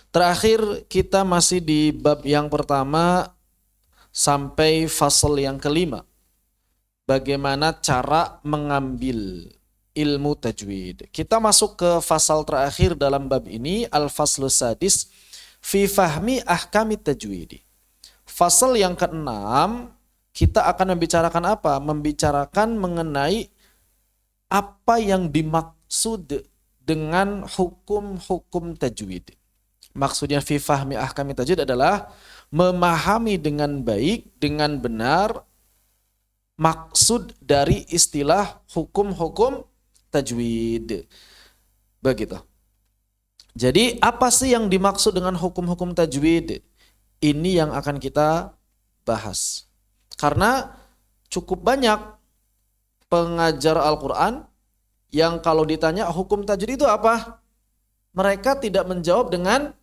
Terakhir kita masih di bab yang pertama sampai fasal yang kelima. Bagaimana cara mengambil ilmu tajwid. Kita masuk ke fasal terakhir dalam bab ini, al-faslus sadis fi fahmi ahkamit tajwid. Fasal yang keenam, kita akan membicarakan apa? Membicarakan mengenai apa yang dimaksud dengan hukum-hukum tajwid. Maksudnya fi fahmi ahkamit tajwid adalah memahami dengan baik, dengan benar maksud dari istilah hukum-hukum tajwid. Begitu. Jadi apa sih yang dimaksud dengan hukum-hukum tajwid? Ini yang akan kita bahas. Karena cukup banyak pengajar Al-Quran yang kalau ditanya hukum tajwid itu apa? Mereka tidak menjawab dengan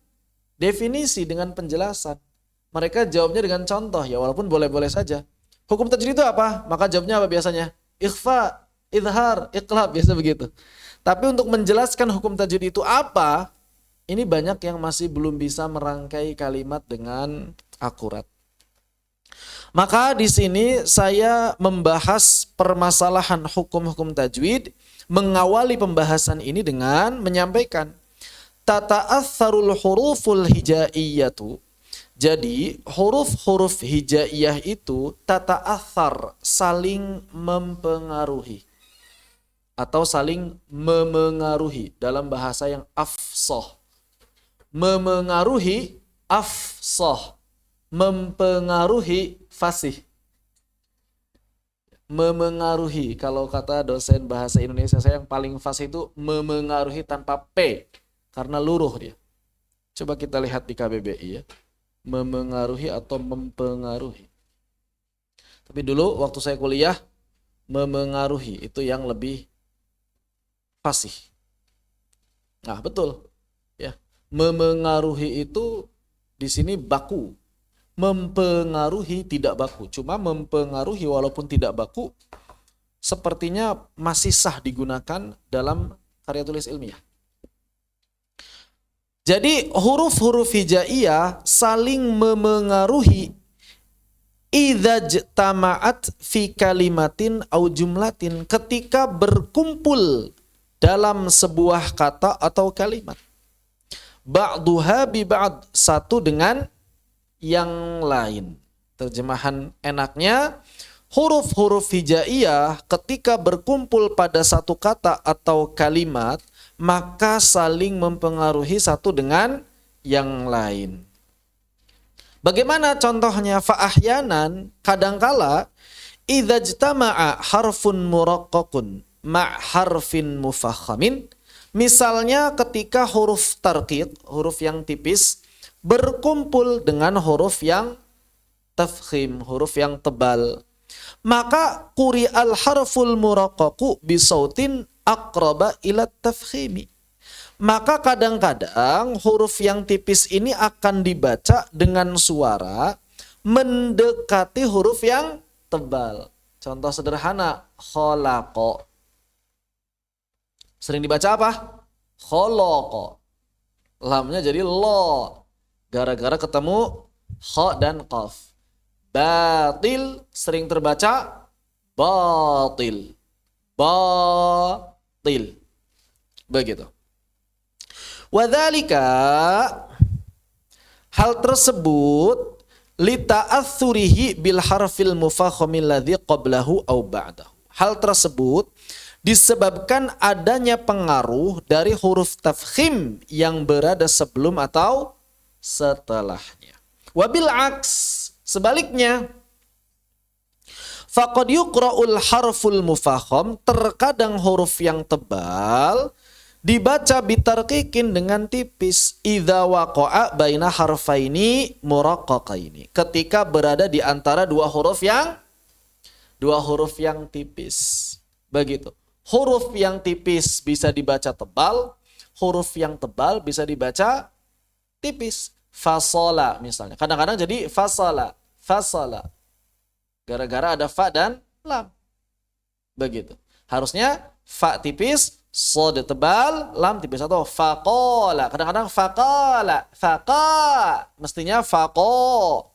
definisi, dengan penjelasan. Mereka jawabnya dengan contoh, ya walaupun boleh-boleh saja. Hukum tajwid itu apa? Maka jawabnya apa biasanya? Ikhfa, idhar, iqlab, biasa begitu. Tapi untuk menjelaskan hukum tajwid itu apa, ini banyak yang masih belum bisa merangkai kalimat dengan akurat. Maka di sini saya membahas permasalahan hukum-hukum tajwid, mengawali pembahasan ini dengan menyampaikan tata'atsarul huruful hijaiyatu. Jadi huruf-huruf hijaiyah itu tata'atsar, saling mempengaruhi atau saling memengaruhi dalam bahasa yang afsah. Memengaruhi afsah, mempengaruhi fasih. Memengaruhi, kalau kata dosen bahasa Indonesia saya yang paling fasih itu memengaruhi tanpa P. Karena luruh dia. Coba kita lihat di KBBI ya. Memengaruhi atau mempengaruhi. Tapi dulu waktu saya kuliah, memengaruhi itu yang lebih fasih. Nah, betul. Ya. Memengaruhi itu di sini baku. Mempengaruhi tidak baku. Cuma mempengaruhi walaupun tidak baku, sepertinya masih sah digunakan dalam karya tulis ilmiah. Jadi huruf-huruf hijaiyah saling memengaruhi idza jtama'at fi kalimatin au jumlatin, ketika berkumpul dalam sebuah kata atau kalimat. Ba'duha bi ba'd, satu dengan yang lain. Terjemahan enaknya, huruf-huruf hijaiyah ketika berkumpul pada satu kata atau kalimat, maka saling mempengaruhi satu dengan yang lain. Bagaimana contohnya? Fa'ahyanan, kadangkala idza jtama'a harfun muraqqaqun ma' harfin mufakhamin. Misalnya ketika huruf tarqiq, huruf yang tipis, berkumpul dengan huruf yang tafkhim, huruf yang tebal. Maka quri'al harful muraqqaqu bisautin aqraba ila tafkhimi. Maka kadang-kadang huruf yang tipis ini akan dibaca dengan suara mendekati huruf yang tebal. Contoh sederhana, khalaqa. Sering dibaca apa? Khalaqa. Lamnya jadi lo. Gara-gara ketemu kha dan qaf. Batil sering terbaca batil. Batil. Begitu. Wadzalika, hal tersebut lita'atsurihi bil harfil mufakhamil ladzi qablahu aw ba'dahu. Hal tersebut disebabkan adanya pengaruh dari huruf tafkhim yang berada sebelum atau setelahnya. Wabil aks, sebaliknya, faqad yuqra'ul harful mufakham, terkadang huruf yang tebal dibaca bitarqiqin dengan tipis, idza waqa'a baina harfaini muraqqaqaini, ketika berada di antara dua huruf yang tipis. Begitu. Huruf yang tipis bisa dibaca tebal, huruf yang tebal bisa dibaca tipis. Fasola misalnya. Kadang-kadang jadi fasala, fasala. Gara-gara ada fa dan lam. Begitu. Harusnya fa tipis, Sod tebal, lam tipis atau faqala. Kadang-kadang faqala, mestinya faqo.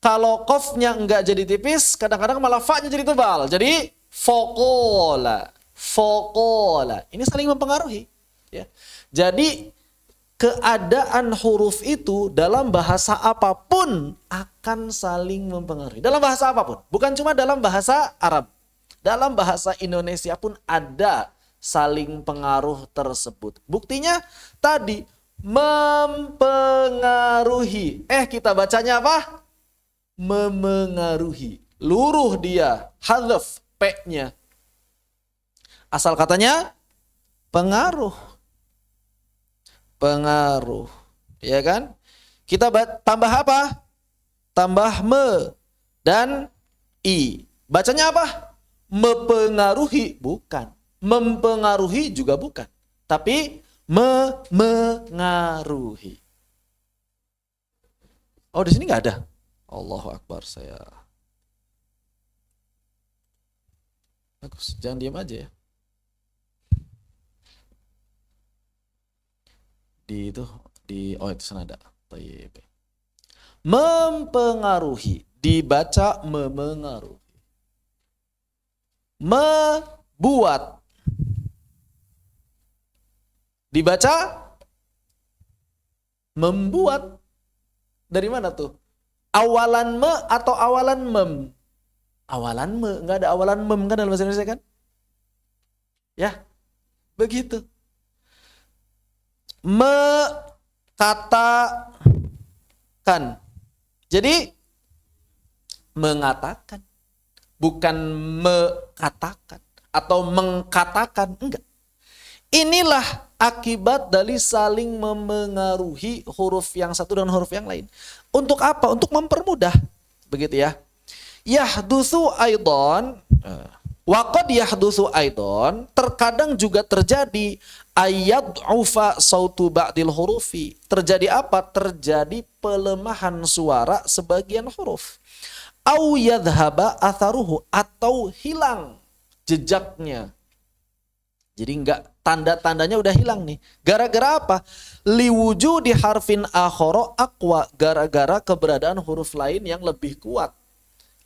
Kalau qafnya enggak jadi tipis, kadang-kadang malah fa-nya jadi tebal. Jadi faqala. Ini saling mempengaruhi, ya. Jadi keadaan huruf itu dalam bahasa apapun akan saling mempengaruhi. Dalam bahasa apapun, bukan cuma dalam bahasa Arab. Dalam bahasa Indonesia pun ada saling pengaruh tersebut. Buktinya tadi mempengaruhi. Kita bacanya apa? Memengaruhi. Luruh dia, hadzaf p-nya. Asal katanya pengaruh. Pengaruh. Ya kan? Kita tambah apa? Tambah me dan i. Bacanya apa? Mempengaruhi, bukan. Mempengaruhi juga bukan. Tapi memengaruhi. Oh, di sini nggak ada. Allahu Akbar, saya. Bagus, jangan diam aja ya. Itu sana ada. Mempengaruhi, dibaca memengaruhi. Membuat, dibaca membuat. Dari mana tuh? Awalan me atau awalan mem? Awalan me, nggak ada awalan mem kan dalam bahasa Indonesia kan? Ya, begitu. Katakan. Jadi mengatakan, bukan mekatakan atau mengkatakan, enggak. Inilah akibat dari saling memengaruhi huruf yang satu dengan huruf yang lain. Untuk apa? Untuk mempermudah. Begitu ya. Yahdutsu aidan, waqad yahdutsu aidan, terkadang juga terjadi ayat ufa sautu ba'dil hurufi. Terjadi apa? Terjadi pelemahan suara sebagian huruf. Au yadhhaba atharuhu, atau hilang jejaknya. Jadi enggak, tanda-tandanya udah hilang nih. Gara-gara apa? Liwujudi harfin akhara aqwa, gara-gara keberadaan huruf lain yang lebih kuat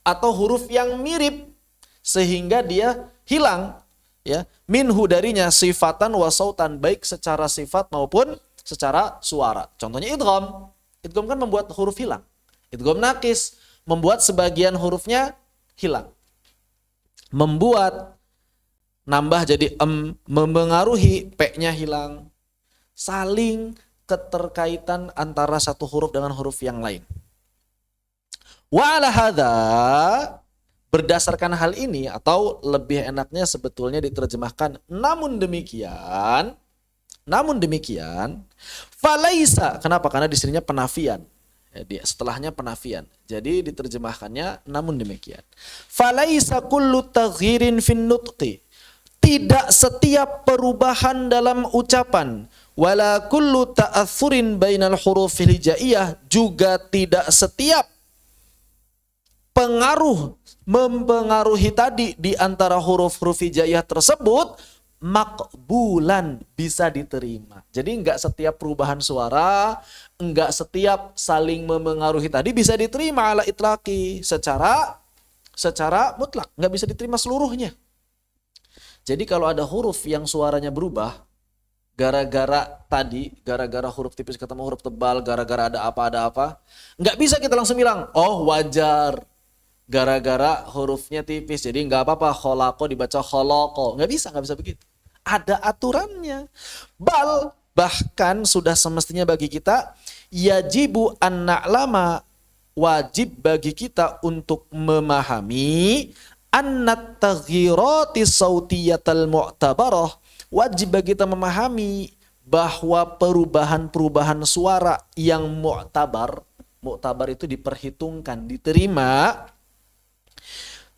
atau huruf yang mirip sehingga dia hilang, ya. Minhu, darinya, sifatan wa sautan, baik secara sifat maupun secara suara. Contohnya idgham. Idgham kan membuat huruf hilang. Idgham naqis membuat sebagian hurufnya hilang. Membuat nambah jadi memengaruhi, p-nya hilang. Saling keterkaitan antara satu huruf dengan huruf yang lain. Wa ala hadza, berdasarkan hal ini, atau lebih enaknya sebetulnya diterjemahkan namun demikian, falaisa. Kenapa? Karena di sininya penafian. Setelahnya penafian. Jadi diterjemahkannya namun demikian. Falaisa kullu taghyirin fin nutqi, tidak setiap perubahan dalam ucapan, wala kullu ta'atsurin bainal hurufil hijaiyah, juga tidak setiap pengaruh mempengaruhi tadi di antara huruf-huruf hijaiyah tersebut makbulan, bisa diterima. Jadi enggak setiap perubahan suara, enggak setiap saling memengaruhi tadi bisa diterima ala itlaqi, secara mutlak, enggak bisa diterima seluruhnya. Jadi kalau ada huruf yang suaranya berubah gara-gara huruf tipis ketemu huruf tebal, gara-gara ada apa, nggak bisa kita langsung bilang, oh wajar gara-gara hurufnya tipis, jadi nggak apa-apa kholako dibaca kholoko. Nggak bisa begitu. Ada aturannya. Bahkan sudah semestinya bagi kita, yajibu an na'lama, wajib bagi kita untuk memahami, annat taghyirati sautiyatal mu'tabarah, wajib bagi kita memahami bahwa perubahan-perubahan suara yang mu'tabar itu diperhitungkan, diterima,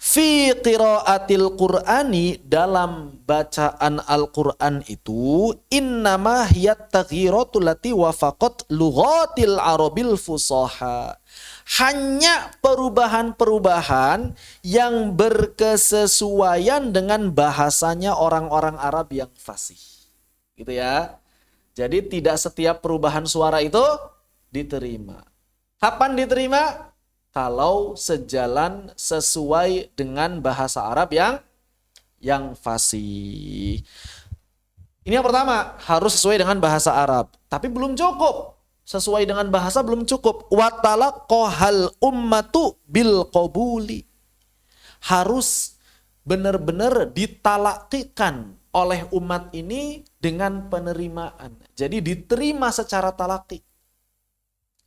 Fi qiraatil Qur'ani, dalam bacaan Al-Qur'an itu, innama hiyat taghyiratul lati wafaqat lughatil arabil fusaha. Hanya perubahan-perubahan yang berkesesuaian dengan bahasanya orang-orang Arab yang fasih. Gitu ya. Jadi tidak setiap perubahan suara itu diterima. Kapan diterima? Kalau sejalan sesuai dengan bahasa Arab yang fasih. Ini yang pertama, harus sesuai dengan bahasa Arab. Tapi belum cukup. Sesuai dengan bahasa belum cukup. Wa talaqahal ummatu bil qabuli. Harus benar-benar ditalakikan oleh umat ini dengan penerimaan. Jadi diterima secara talaki.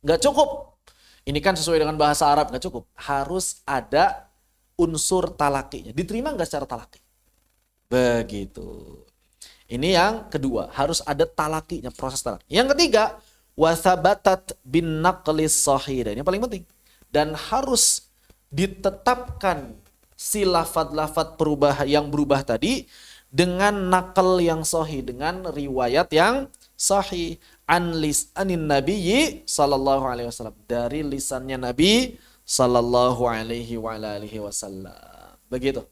Nggak cukup. Ini kan sesuai dengan bahasa Arab, nggak cukup. Harus ada unsur talakinya. Diterima nggak secara talaki? Begitu. Ini yang kedua, harus ada talakinya, proses talaki. Yang ketiga, wasabatat bin naqlis sahih. Ini yang paling penting. Dan harus ditetapkan si lafad-lafad yang berubah tadi dengan nakal yang sahih, dengan riwayat yang sahih. Anin nabiyyi sallallahu alaihi wasallam, dari lisannya Nabi sallallahu alaihi wasallam. Begitu.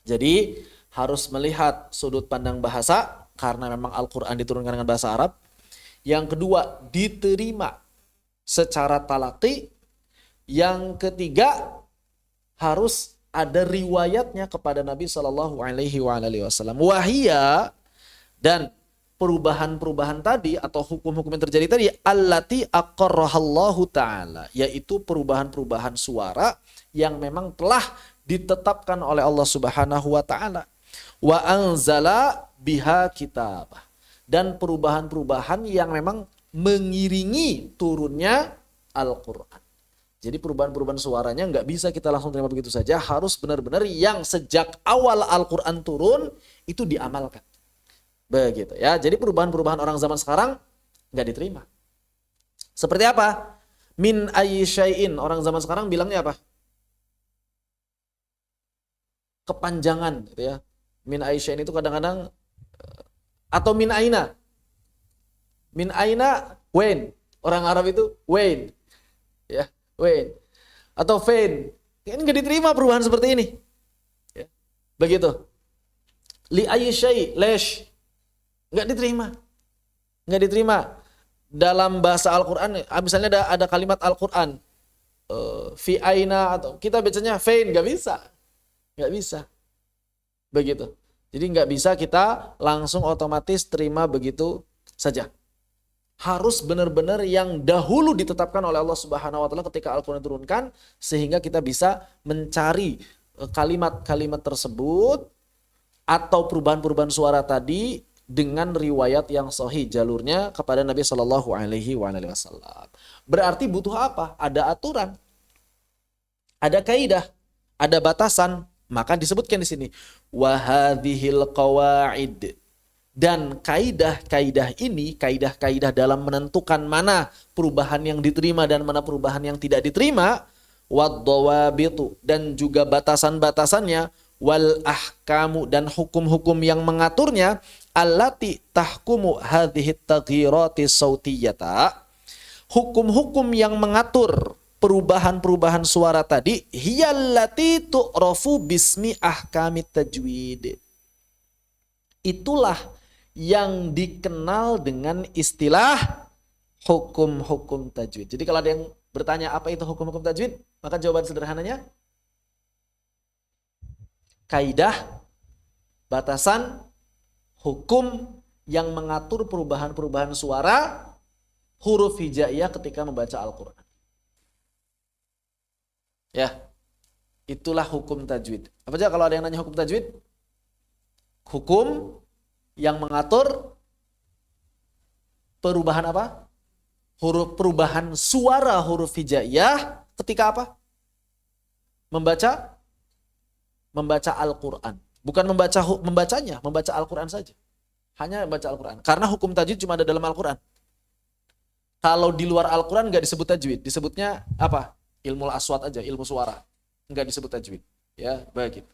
Jadi harus melihat sudut pandang bahasa karena memang Al-Qur'an diturunkan dengan bahasa Arab. Yang kedua, diterima secara talaqi. Yang ketiga, harus ada riwayatnya kepada Nabi sallallahu alaihi wasallam. Wahia, dan perubahan-perubahan tadi atau hukum-hukum yang terjadi tadi allati aqarrahallahu ta'ala, yaitu perubahan-perubahan suara yang memang telah ditetapkan oleh Allah Subhanahu wa taala. Wa anzala biha kitabah, dan perubahan-perubahan yang memang mengiringi turunnya Al-Qur'an. Jadi perubahan-perubahan suaranya nggak bisa kita langsung terima begitu saja, harus benar-benar yang sejak awal Al-Qur'an turun itu diamalkan. Begitu ya. Jadi perubahan-perubahan orang zaman sekarang nggak diterima. Seperti apa? Min ayyi syai'in. Orang zaman sekarang bilangnya apa? Kepanjangan gitu ya. Min ayyi syai'in itu kadang-kadang, atau min aina. Min aina when. Orang Arab itu when. Ya, when. Atau fen. Ini nggak diterima perubahan seperti ini. Ya. Begitu. Li ayyi syai' lesh. Nggak diterima. Nggak diterima. Dalam bahasa Al-Quran, misalnya ada kalimat Al-Quran, fi aina, atau kita bacanya fain, nggak bisa. Nggak bisa. Begitu. Jadi nggak bisa kita langsung otomatis terima begitu saja. Harus benar-benar yang dahulu ditetapkan oleh Allah Subhanahu wa taala ketika Al-Quran diturunkan, sehingga kita bisa mencari kalimat-kalimat tersebut atau perubahan-perubahan suara tadi dengan riwayat yang sahih jalurnya kepada Nabi Shallallahu Alaihi Wasallam. Berarti butuh apa? Ada aturan, ada kaidah, ada batasan. Maka disebutkan di sini wahadhil qawaid, dan kaidah-kaidah ini, kaidah-kaidah dalam menentukan mana perubahan yang diterima dan mana perubahan yang tidak diterima, wad-dawabitu, dan juga batasan-batasannya, wal ahkamu, dan hukum-hukum yang mengaturnya, allati tahkumu hadhihi taghyirati sautiyata, hukum-hukum yang mengatur perubahan-perubahan suara tadi, hiyallati tu'rafu bismi ahkamit tajwid, itulah yang dikenal dengan istilah hukum-hukum tajwid. Jadi kalau ada yang bertanya apa itu hukum-hukum tajwid, maka jawaban sederhananya kaidah, batasan, hukum yang mengatur perubahan-perubahan suara huruf hijaiyah ketika membaca Al-Quran. Ya, itulah hukum tajwid. Apa aja kalau ada yang nanya hukum tajwid? Hukum yang mengatur perubahan apa? Perubahan suara huruf hijaiyah ketika apa? Membaca Al-Quran. Bukan membacanya, membaca Al-Quran saja. Hanya membaca Al-Quran. Karena hukum tajwid cuma ada dalam Al-Quran. Kalau di luar Al-Quran nggak disebut tajwid. Disebutnya apa? Ilmu aswat aja, ilmu suara. Nggak disebut tajwid. Ya, begitu.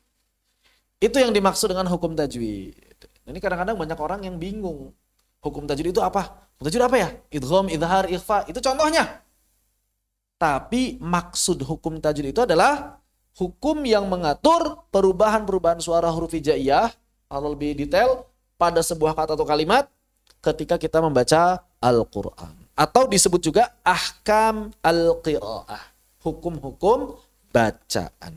Itu yang dimaksud dengan hukum tajwid. Ini kadang-kadang banyak orang yang bingung. Hukum tajwid itu apa? Hukum tajwid apa ya? Idgham, idhar, ikhfa. Itu contohnya. Tapi maksud hukum tajwid itu adalah hukum yang mengatur perubahan-perubahan suara huruf hijaiyah atau lebih detail pada sebuah kata atau kalimat ketika kita membaca Al-Quran. Atau disebut juga ahkam al-qira'ah. Hukum-hukum bacaan.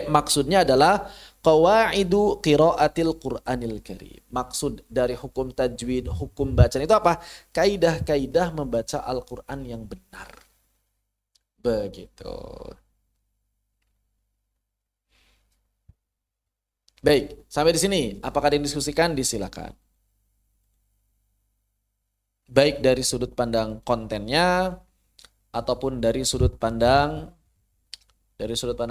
Maksudnya adalah qawaidu qiraatil Qur'anil Karim. Maksud dari hukum tajwid, hukum bacaan itu apa? Kaidah-kaidah membaca Al-Qur'an yang benar. Begitu. Baik, sampai di sini. Apakah ada yang diskusikan? Disilakan. Baik dari sudut pandang kontennya ataupun dari sudut pandang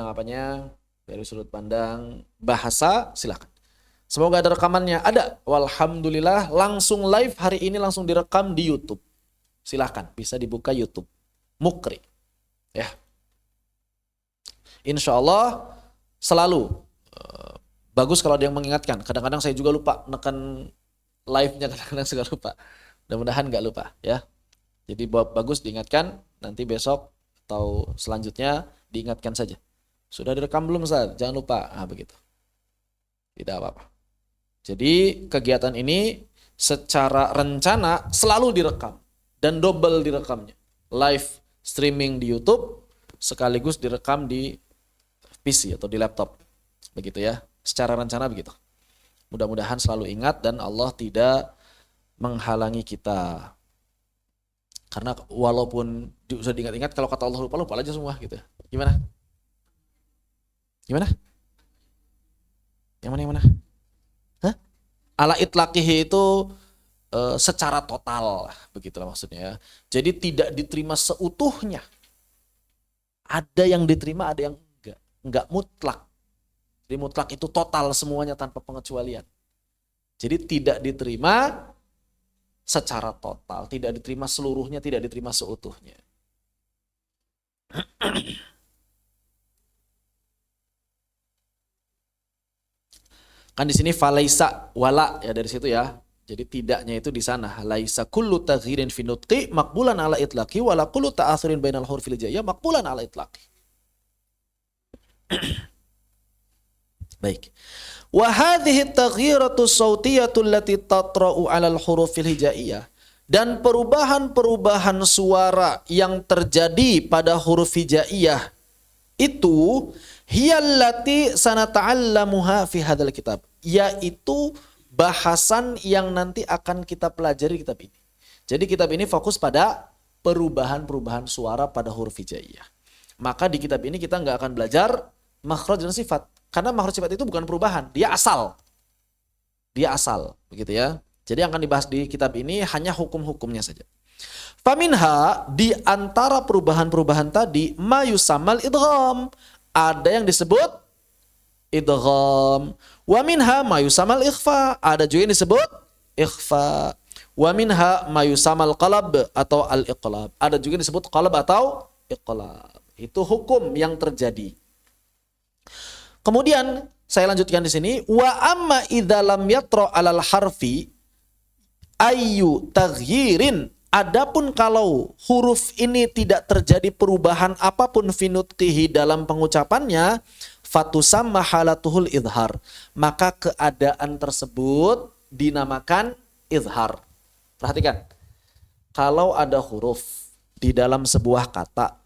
apanya? Dari sudut pandang bahasa, silakan. Semoga ada rekamannya. Ada. Walhamdulillah, langsung live hari ini, langsung direkam di YouTube. Silakan, bisa dibuka YouTube. Mukri. Ya. Insya Allah selalu bagus kalau ada yang mengingatkan. Kadang-kadang saya juga lupa nekan live-nya, kadang-kadang juga lupa. Mudah-mudahan nggak lupa ya. Jadi bagus diingatkan, nanti besok atau selanjutnya diingatkan saja. Sudah direkam belum Ustaz? Jangan lupa. Begitu. Tidak apa-apa. Jadi kegiatan ini secara rencana selalu direkam dan double direkamnya. Live streaming di YouTube sekaligus direkam di PC atau di laptop. Begitu ya. Secara rencana begitu. Mudah-mudahan selalu ingat dan Allah tidak menghalangi kita. Karena walaupun sudah diingat-ingat, kalau kata Allah lupa aja semua gitu. Gimana? Gimana? Yang mana? Hah? Ala itlaqihi itu secara total, begitulah maksudnya ya. Jadi tidak diterima seutuhnya. Ada yang diterima, ada yang enggak mutlak. Jadi mutlak itu total semuanya tanpa pengecualian. Jadi tidak diterima secara total, tidak diterima seluruhnya, tidak diterima seutuhnya. Kan di sini falaisa wala ya, dari situ ya. Jadi tidaknya itu di sana. Laisa kullu taghyirin fi nutqi maqbulan ala itlaqi wala kullu ta'athurin bainal hurufil hijaiyah maqbulan ala itlaqi. Baik. Wa hadhihi at-taghyiratu as-sawtiyatu allati tatra'u 'ala al-hurufil hijaiyah, dan perubahan-perubahan suara yang terjadi pada huruf hijaiyah itu hiyallati sanata'allamuha fi hadzal kitab, yaitu bahasan yang nanti akan kita pelajari kitab ini. Jadi kitab ini fokus pada perubahan-perubahan suara pada huruf hijaiyah. Maka di kitab ini kita nggak akan belajar makhraj dan sifat, karena makhraj sifat itu bukan perubahan, dia asal. Dia asal, begitu ya. Jadi yang akan dibahas di kitab ini hanya hukum-hukumnya saja. Faminha, di antara perubahan-perubahan tadi, ma yusammal idgham, ada yang disebut idgham. Wa minha ma yusammal ikhfa, ada juga yang disebut ikhfa. Wa minha ma yusammal qalab atau al-iqlab, ada juga yang disebut qalab atau iqlab. Itu hukum yang terjadi. Kemudian saya lanjutkan di sini, wa amma idza lam yatra 'alal harfi ayyu taghyirin, adapun kalau huruf ini tidak terjadi perubahan apapun finutqihi dalam pengucapannya, fatusamma halatuhul idhar, maka keadaan tersebut dinamakan idhar. Perhatikan, kalau ada huruf di dalam sebuah kata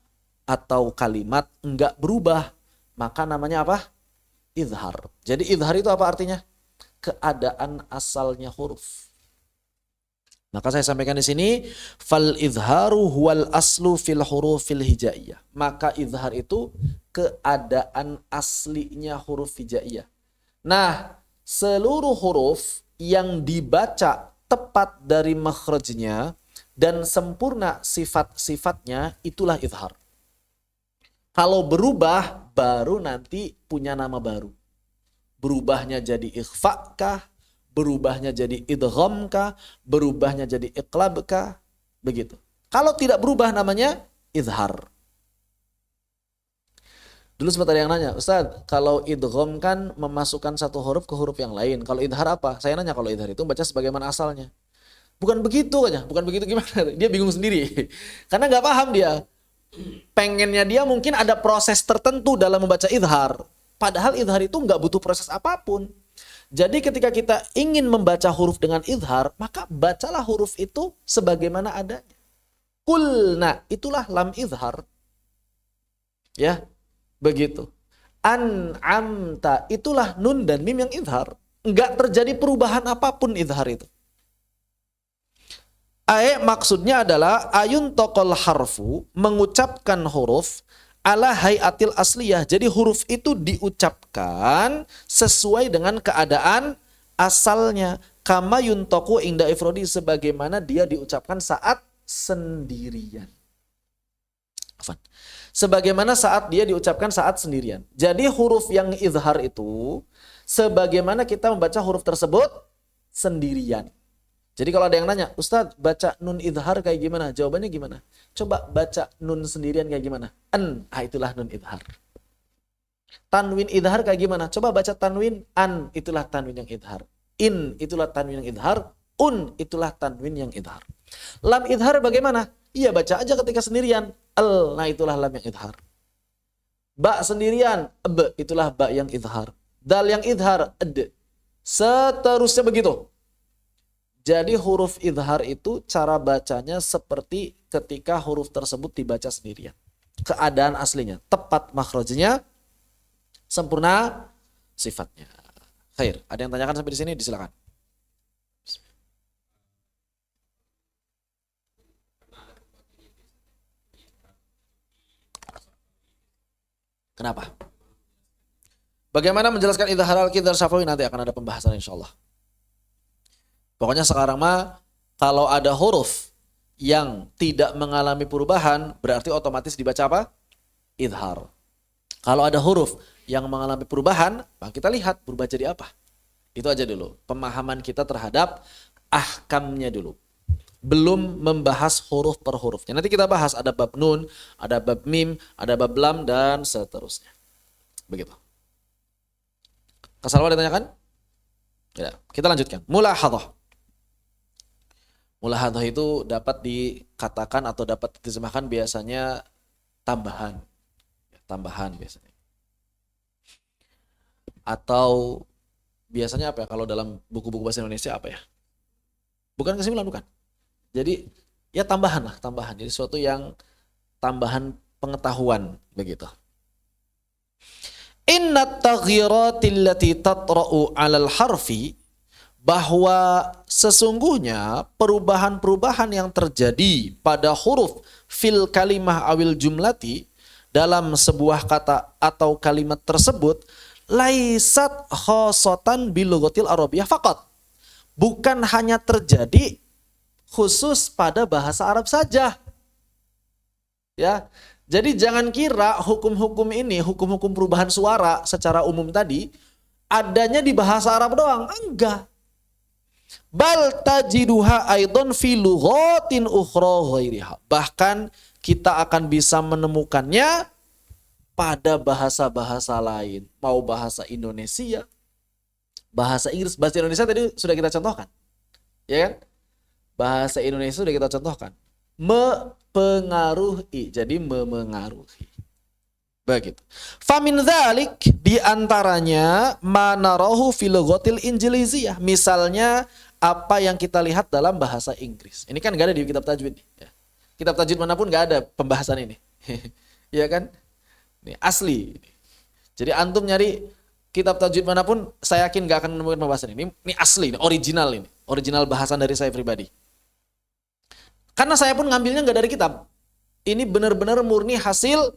atau kalimat enggak berubah, maka namanya apa? Idhar. Jadi idhar itu apa artinya? Keadaan asalnya huruf. Maka saya sampaikan di sini, fal idharu huwal aslu fil hurufil hijaiyah. Maka idhar itu keadaan aslinya huruf hijaiyah. Nah, seluruh huruf yang dibaca tepat dari makhrajnya dan sempurna sifat-sifatnya, itulah idhar. Kalau berubah, baru nanti punya nama baru. Berubahnya jadi ikhfa kah? Berubahnya jadi idgham kah? Berubahnya jadi iqlab kah? Begitu. Kalau tidak berubah namanya idhar. Dulu sempat ada yang nanya, Ustadz, kalau idgham kan memasukkan satu huruf ke huruf yang lain. Kalau idhar apa? Saya nanya, kalau idhar itu baca sebagaimana asalnya. Bukan begitu katanya, bukan begitu gimana? Dia bingung sendiri. Karena nggak paham dia. Pengennya dia mungkin ada proses tertentu dalam membaca idhar. Padahal idhar itu nggak butuh proses apapun. Jadi ketika kita ingin membaca huruf dengan idhar, maka bacalah huruf itu sebagaimana adanya. Kulna, itulah lam idhar. Ya, begitu. An'amta, itulah nun dan mim yang idhar. Nggak terjadi perubahan apapun idhar itu. Maksudnya adalah ayun tokol harfu, mengucapkan huruf ala hayatil asliyah. Jadi huruf itu diucapkan sesuai dengan keadaan asalnya. Kama yuntoku inda ifrodi, sebagaimana dia diucapkan saat sendirian. Sebagaimana saat dia diucapkan saat sendirian. Jadi huruf yang izhar itu sebagaimana kita membaca huruf tersebut sendirian. Jadi kalau ada yang nanya, Ustadz baca nun izhar kayak gimana? Jawabannya gimana? Coba baca nun sendirian kayak gimana? Itulah nun izhar. Tanwin izhar kayak gimana? Coba baca tanwin an, itulah tanwin yang izhar. In, itulah tanwin yang izhar. Itulah tanwin yang izhar. Lam izhar bagaimana? Iya, baca aja ketika sendirian. Nah itulah lam yang izhar. Ba sendirian, itulah ba yang izhar. Dal yang izhar, seterusnya begitu. Jadi huruf izhar itu cara bacanya seperti ketika huruf tersebut dibaca sendirian. Keadaan aslinya, tepat makhrajnya, sempurna sifatnya. Khair, ada yang tanyakan sampai di sini? Disilakan. Kenapa? Bagaimana menjelaskan idhar al-qidhar syafawi, nanti akan ada pembahasan insyaallah. Pokoknya sekarang mah kalau ada huruf yang tidak mengalami perubahan berarti otomatis dibaca apa? Idhar. Kalau ada huruf yang mengalami perubahan, maka kita lihat berubah jadi apa. Itu aja dulu. Pemahaman kita terhadap ahkamnya dulu. Belum membahas huruf per hurufnya. Nanti kita bahas ada bab nun, ada bab mim, ada bab lam dan seterusnya. Begitu. Kesalwa ditanyakan? Ya, kita lanjutkan. Mulahadhah. Mulahadhah itu dapat dikatakan atau dapat diterjemahkan biasanya tambahan. Tambahan biasanya. Atau biasanya apa ya? Kalau dalam buku-buku bahasa Indonesia apa ya? Bukan kesimpulan, bukan. Jadi ya tambahan lah, tambahan. Jadi sesuatu yang tambahan pengetahuan begitu. Inna taghyiratil lati tatra'u 'alal harfi, bahwa sesungguhnya perubahan-perubahan yang terjadi pada huruf fil kalimah awil jumlati dalam sebuah kata atau kalimat tersebut laisat khosotan bilughatil arabiyyah faqat, bukan hanya terjadi khusus pada bahasa Arab saja. Ya. Jadi jangan kira hukum-hukum ini, hukum-hukum perubahan suara secara umum tadi adanya di bahasa Arab doang. Enggak. Bal tajiduha aidon fi lughatin ukhra ghairiha. Bahkan kita akan bisa menemukannya pada bahasa-bahasa lain. Mau bahasa Indonesia, bahasa Inggris, bahasa Indonesia tadi sudah kita contohkan. Ya kan? Bahasa Indonesia sudah kita contohkan. Mempengaruhi, jadi memengaruhi. Begitu. Famin dzalik, di antaranya manarahu fil lughatil injiliziyah. Misalnya apa yang kita lihat dalam bahasa Inggris. Ini kan enggak ada di kitab tajwid. Ya. Kitab tajwid manapun enggak ada pembahasan ini. Iya kan? Ini asli. Jadi antum nyari kitab tajwid manapun, saya yakin enggak akan menemukan pembahasan ini. Ini asli, ini original ini. Original bahasan dari saya pribadi. Karena saya pun ngambilnya enggak dari kitab. Ini benar-benar murni hasil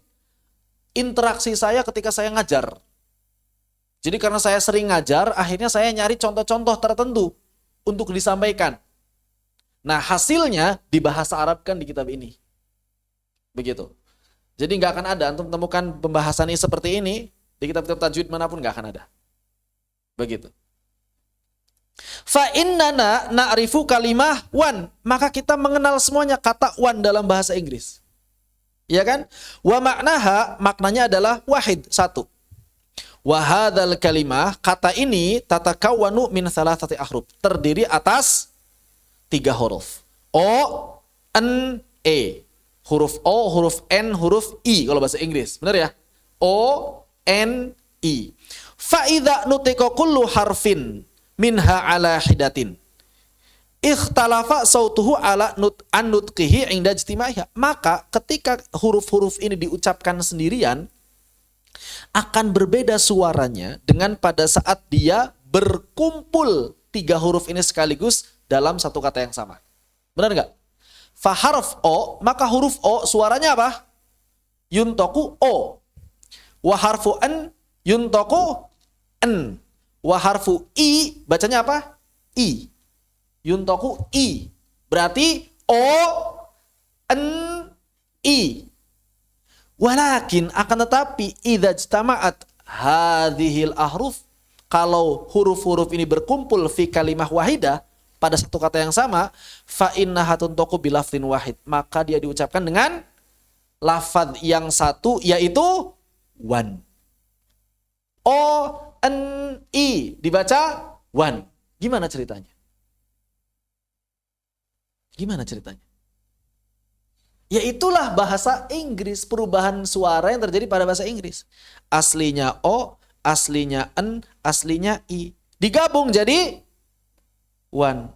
interaksi saya ketika saya ngajar. Jadi karena saya sering ngajar, akhirnya saya nyari contoh-contoh tertentu untuk disampaikan. Nah hasilnya di bahasa Arab kan di kitab ini. Begitu. Jadi nggak akan ada, antum temukan pembahasan ini seperti ini di kitab-kitab tajwid manapun nggak akan ada. Begitu. Fa innana na'rifu kalimah wan, maka kita mengenal semuanya kata wan dalam bahasa Inggris. Ya kan? Wa maknaha, maknanya adalah wahid, satu. Wa hadzal kalimah, kata ini tatakawwanu min thalathati ahruf, terdiri atas 3 huruf. O, N, E. Huruf O, huruf N, huruf I kalau bahasa Inggris. Benar ya? O, N, I. Fa idza nutiqa kullu harfin minha ala hidatin, ikhtalafa sautuhu ala an-nutqihi inda ijtimaiha. Maka ketika huruf-huruf ini diucapkan sendirian, akan berbeda suaranya dengan pada saat dia berkumpul 3 huruf ini sekaligus dalam satu kata yang sama. Benar nggak? Fa harf O, maka huruf O suaranya apa? Yuntoku O. Wa harfu N yuntoku N. Wa harfu I bacanya apa? I. Yuntoku I. Berarti O, N, I. Walakin akan tetapi idza ijtama'at hadhil ahruf, kalau huruf-huruf ini berkumpul fi kalimah wahidah pada satu kata yang sama, fa innaha tuntaku bilafdhin wahid, maka dia diucapkan dengan lafaz yang satu, yaitu wan. O, N, I dibaca wan. Gimana ceritanya? Gimana ceritanya? Ya itulah bahasa Inggris, perubahan suara yang terjadi pada bahasa Inggris. Aslinya O, aslinya N, aslinya I. Digabung jadi one.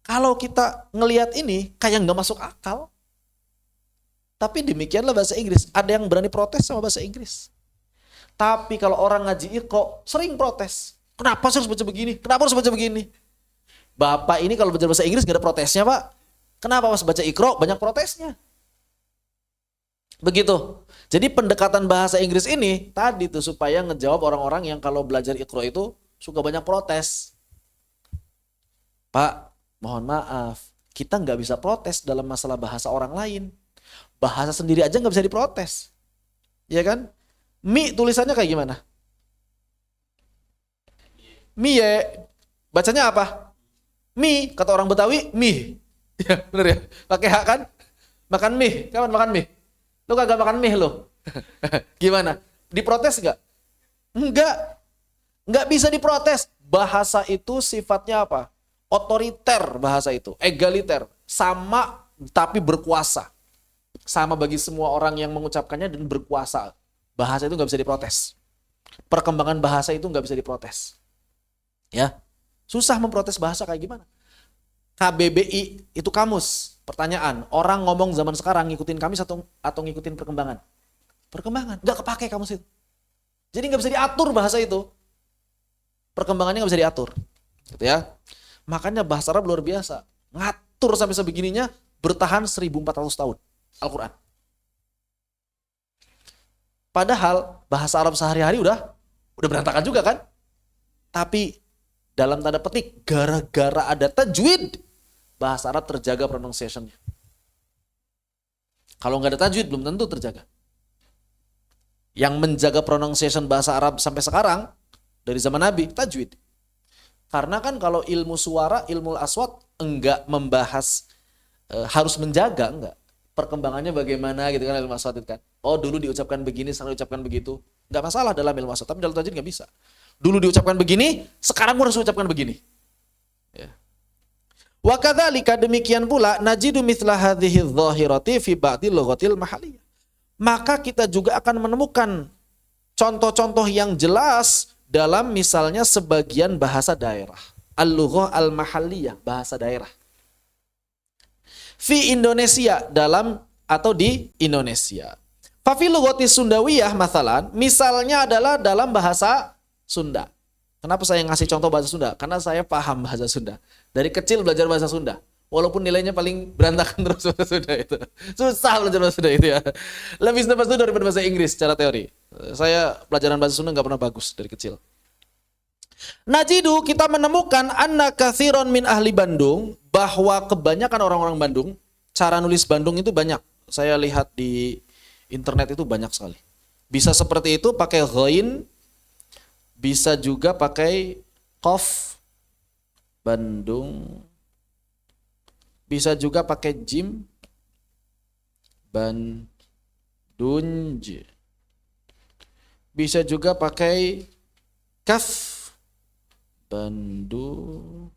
Kalau kita ngelihat ini kayak nggak masuk akal. Tapi demikianlah bahasa Inggris. Ada yang berani protes sama bahasa Inggris. Tapi kalau orang ngaji Iqra sering protes. Kenapa harus baca begini? Kenapa harus baca begini? Bapak ini kalau baca bahasa Inggris nggak ada protesnya, Pak. Kenapa pas baca Iqra banyak protesnya? Begitu. Jadi pendekatan bahasa Inggris ini tadi tuh supaya ngejawab orang-orang yang kalau belajar Iqra itu suka banyak protes. Pak, mohon maaf, kita nggak bisa protes dalam masalah bahasa orang lain. Bahasa sendiri aja nggak bisa diprotes. Ya kan? Mi tulisannya kayak gimana? Mie. Bacanya apa? Mi. Kata orang Betawi, mie. Ya, bener ya? Pakai hak kan? Makan mie. Kapan makan mie? Lu kagak makan mie lo. Gimana? Diprotes nggak? Enggak. Nggak bisa diprotes. Bahasa itu sifatnya apa? Otoriter bahasa itu. Egaliter. Sama tapi berkuasa. Sama bagi semua orang yang mengucapkannya dan berkuasa. Bahasa itu nggak bisa diprotes. Perkembangan bahasa itu nggak bisa diprotes. Ya, susah memprotes bahasa kayak gimana? KBBI itu kamus. Pertanyaan, orang ngomong zaman sekarang ngikutin kamus atau ngikutin perkembangan? Perkembangan, nggak kepake kamus itu. Jadi nggak bisa diatur bahasa itu. Perkembangannya nggak bisa diatur, gitu ya. Makanya bahasa Arab luar biasa. Ngatur sampai sebegininya, bertahan 1400 tahun. Al-Quran. Padahal bahasa Arab sehari-hari udah berantakan juga kan? Tapi dalam tanda petik, gara-gara ada tajwid, bahasa Arab terjaga pronunciation-nya. Kalau nggak ada tajwid, belum tentu terjaga. Yang menjaga pronunciation bahasa Arab sampai sekarang, dari zaman Nabi, tajwid. Karena kan kalau ilmu suara, ilmu aswat, enggak membahas harus menjaga, enggak. Perkembangannya bagaimana gitu kan ilmu aswat itu kan. Oh dulu diucapkan begini, sekarang diucapkan begitu. Enggak masalah dalam ilmu aswat, tapi dalam tajwid enggak bisa. Dulu diucapkan begini, sekarang harus diucapkan begini. Ya. Wa kadzalika, demikian pula najidu mithla hadhihi dhahirati fi ba'dil lughatil mahaliyah. Maka kita juga akan menemukan contoh-contoh yang jelas dalam misalnya sebagian bahasa daerah. Al-lughah al-mahalliyah, bahasa daerah. Fi Indonesia, dalam atau di Indonesia. Fa fi lughati Sundawiyah mathalan, misalnya adalah dalam bahasa Sunda. Kenapa saya ngasih contoh bahasa Sunda? Karena saya paham bahasa Sunda. Dari kecil belajar bahasa Sunda. Walaupun nilainya paling berantakan terus bahasa Sunda itu. Susah belajar bahasa Sunda itu ya. Lebih susah bahasa Sunda daripada bahasa Inggris secara teori. Saya pelajaran bahasa Sunda nggak pernah bagus dari kecil. Najidu, kita menemukan anna katsiron min ahli Bandung, bahwa kebanyakan orang-orang Bandung, cara nulis Bandung itu banyak. Saya lihat di internet itu banyak sekali. Bisa seperti itu pakai ghain, bisa juga pakai qaf Bandung, bisa juga pakai jim Dunj. Bisa juga pakai kaf. Bandung.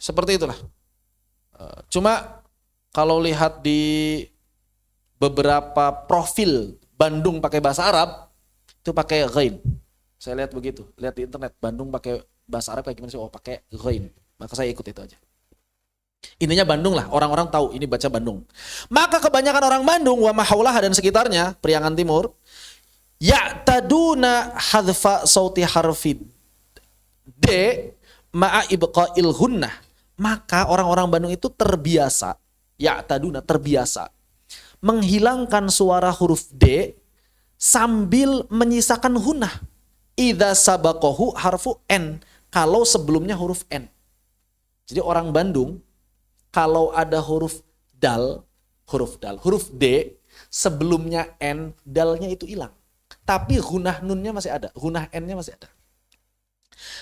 Seperti itulah. Cuma kalau lihat di beberapa profil Bandung pakai bahasa Arab, itu pakai ghain. Saya lihat begitu, lihat di internet Bandung pakai bahasa Arab kayak gimana sih? Oh, pakai ghain. Maka saya ikut itu aja. Intinya Bandung lah, orang-orang tahu ini baca Bandung. Maka kebanyakan orang Bandung wa mahaulaha dan sekitarnya, Priangan Timur, ya'taduna hadfa sauti harfid D ma'a ibqa'il hunnah. Maka orang-orang Bandung itu terbiasa, ya'taduna terbiasa menghilangkan suara huruf D sambil menyisakan hunnah. Idza sabaqahu harfu N, kalau sebelumnya huruf N. Jadi orang Bandung kalau ada huruf D sebelumnya N, dalnya itu hilang. Tapi hunah nunnya masih ada, hunah N-nya masih ada.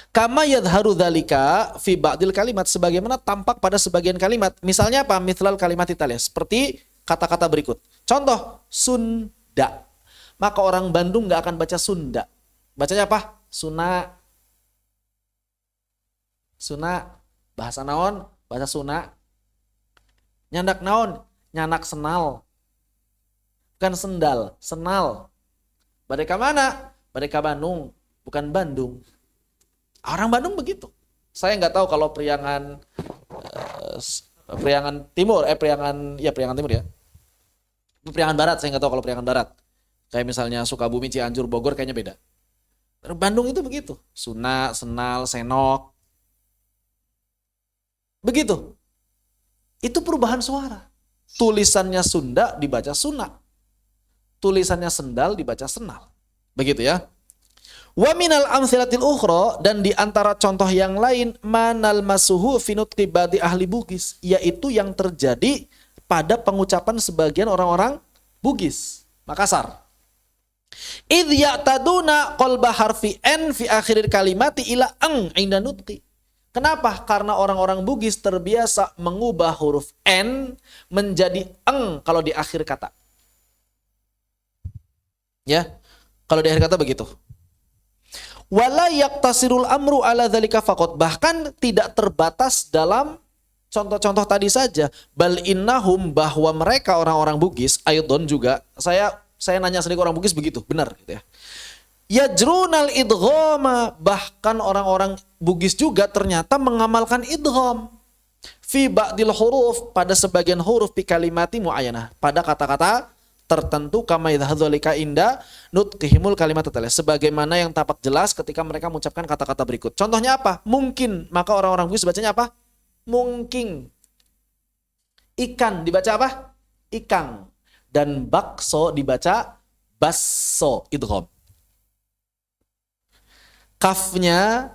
Kama yadharu dzalika fi ba'dil kalimat, sebagaimana tampak pada sebagian kalimat. Misalnya apa? Mithlal kalimat Italia, seperti kata-kata berikut. Contoh, Sunda. Maka orang Bandung nggak akan baca Sunda. Bacanya apa? Suna. Bahasa naon? Bahasa Suna. Nyandak naon? Nyanak senal. Bukan sendal, senal. Mereka mana? Mereka Bandung, bukan Bandung. Orang Bandung begitu. Saya nggak tahu kalau Priangan Timur, Priangan Timur ya. Priangan Barat, saya nggak tahu kalau Priangan Barat. Kayak misalnya Sukabumi, Cianjur, Bogor kayaknya beda. Bandung itu begitu. Suna, senal, senok. Begitu. Itu perubahan suara. Tulisannya Sunda dibaca Suna. Tulisannya sendal dibaca senal. Begitu ya. Wa minal amsilatil ukhra, dan di antara contoh yang lain, manal masuhu finut qibadi ahli Bugis, yaitu yang terjadi pada pengucapan sebagian orang-orang Bugis, Makassar. Idh ya'taduna qalba harfi N fi akhiril kalimati ila ang inda nutqi. Kenapa? Karena orang-orang Bugis terbiasa mengubah huruf N menjadi eng kalau di akhir kata. Ya, kalau di akhir kata begitu. Wala yaktasirul amru ala dzalika faqat, bahkan tidak terbatas dalam contoh-contoh tadi saja. Bal innahum, bahwa mereka orang-orang Bugis, aidon juga, saya nanya sendiri orang Bugis begitu, benar gitu ya. Yajrunal idghama, bahkan orang-orang Bugis juga ternyata mengamalkan idgham fi ba'dil huruf, pada sebagian huruf fi kalimati muayyanah, pada kata-kata tertentu, kama yadhadzalika inda nutqihimul kalimat tatalah, sebagaimana yang tampak jelas ketika mereka mengucapkan kata-kata berikut. Contohnya apa? Mungkin, maka orang-orang Bugis bacanya apa? Mungkin. Ikan dibaca apa? Ikang. Dan bakso dibaca basso, idgham. Kafnya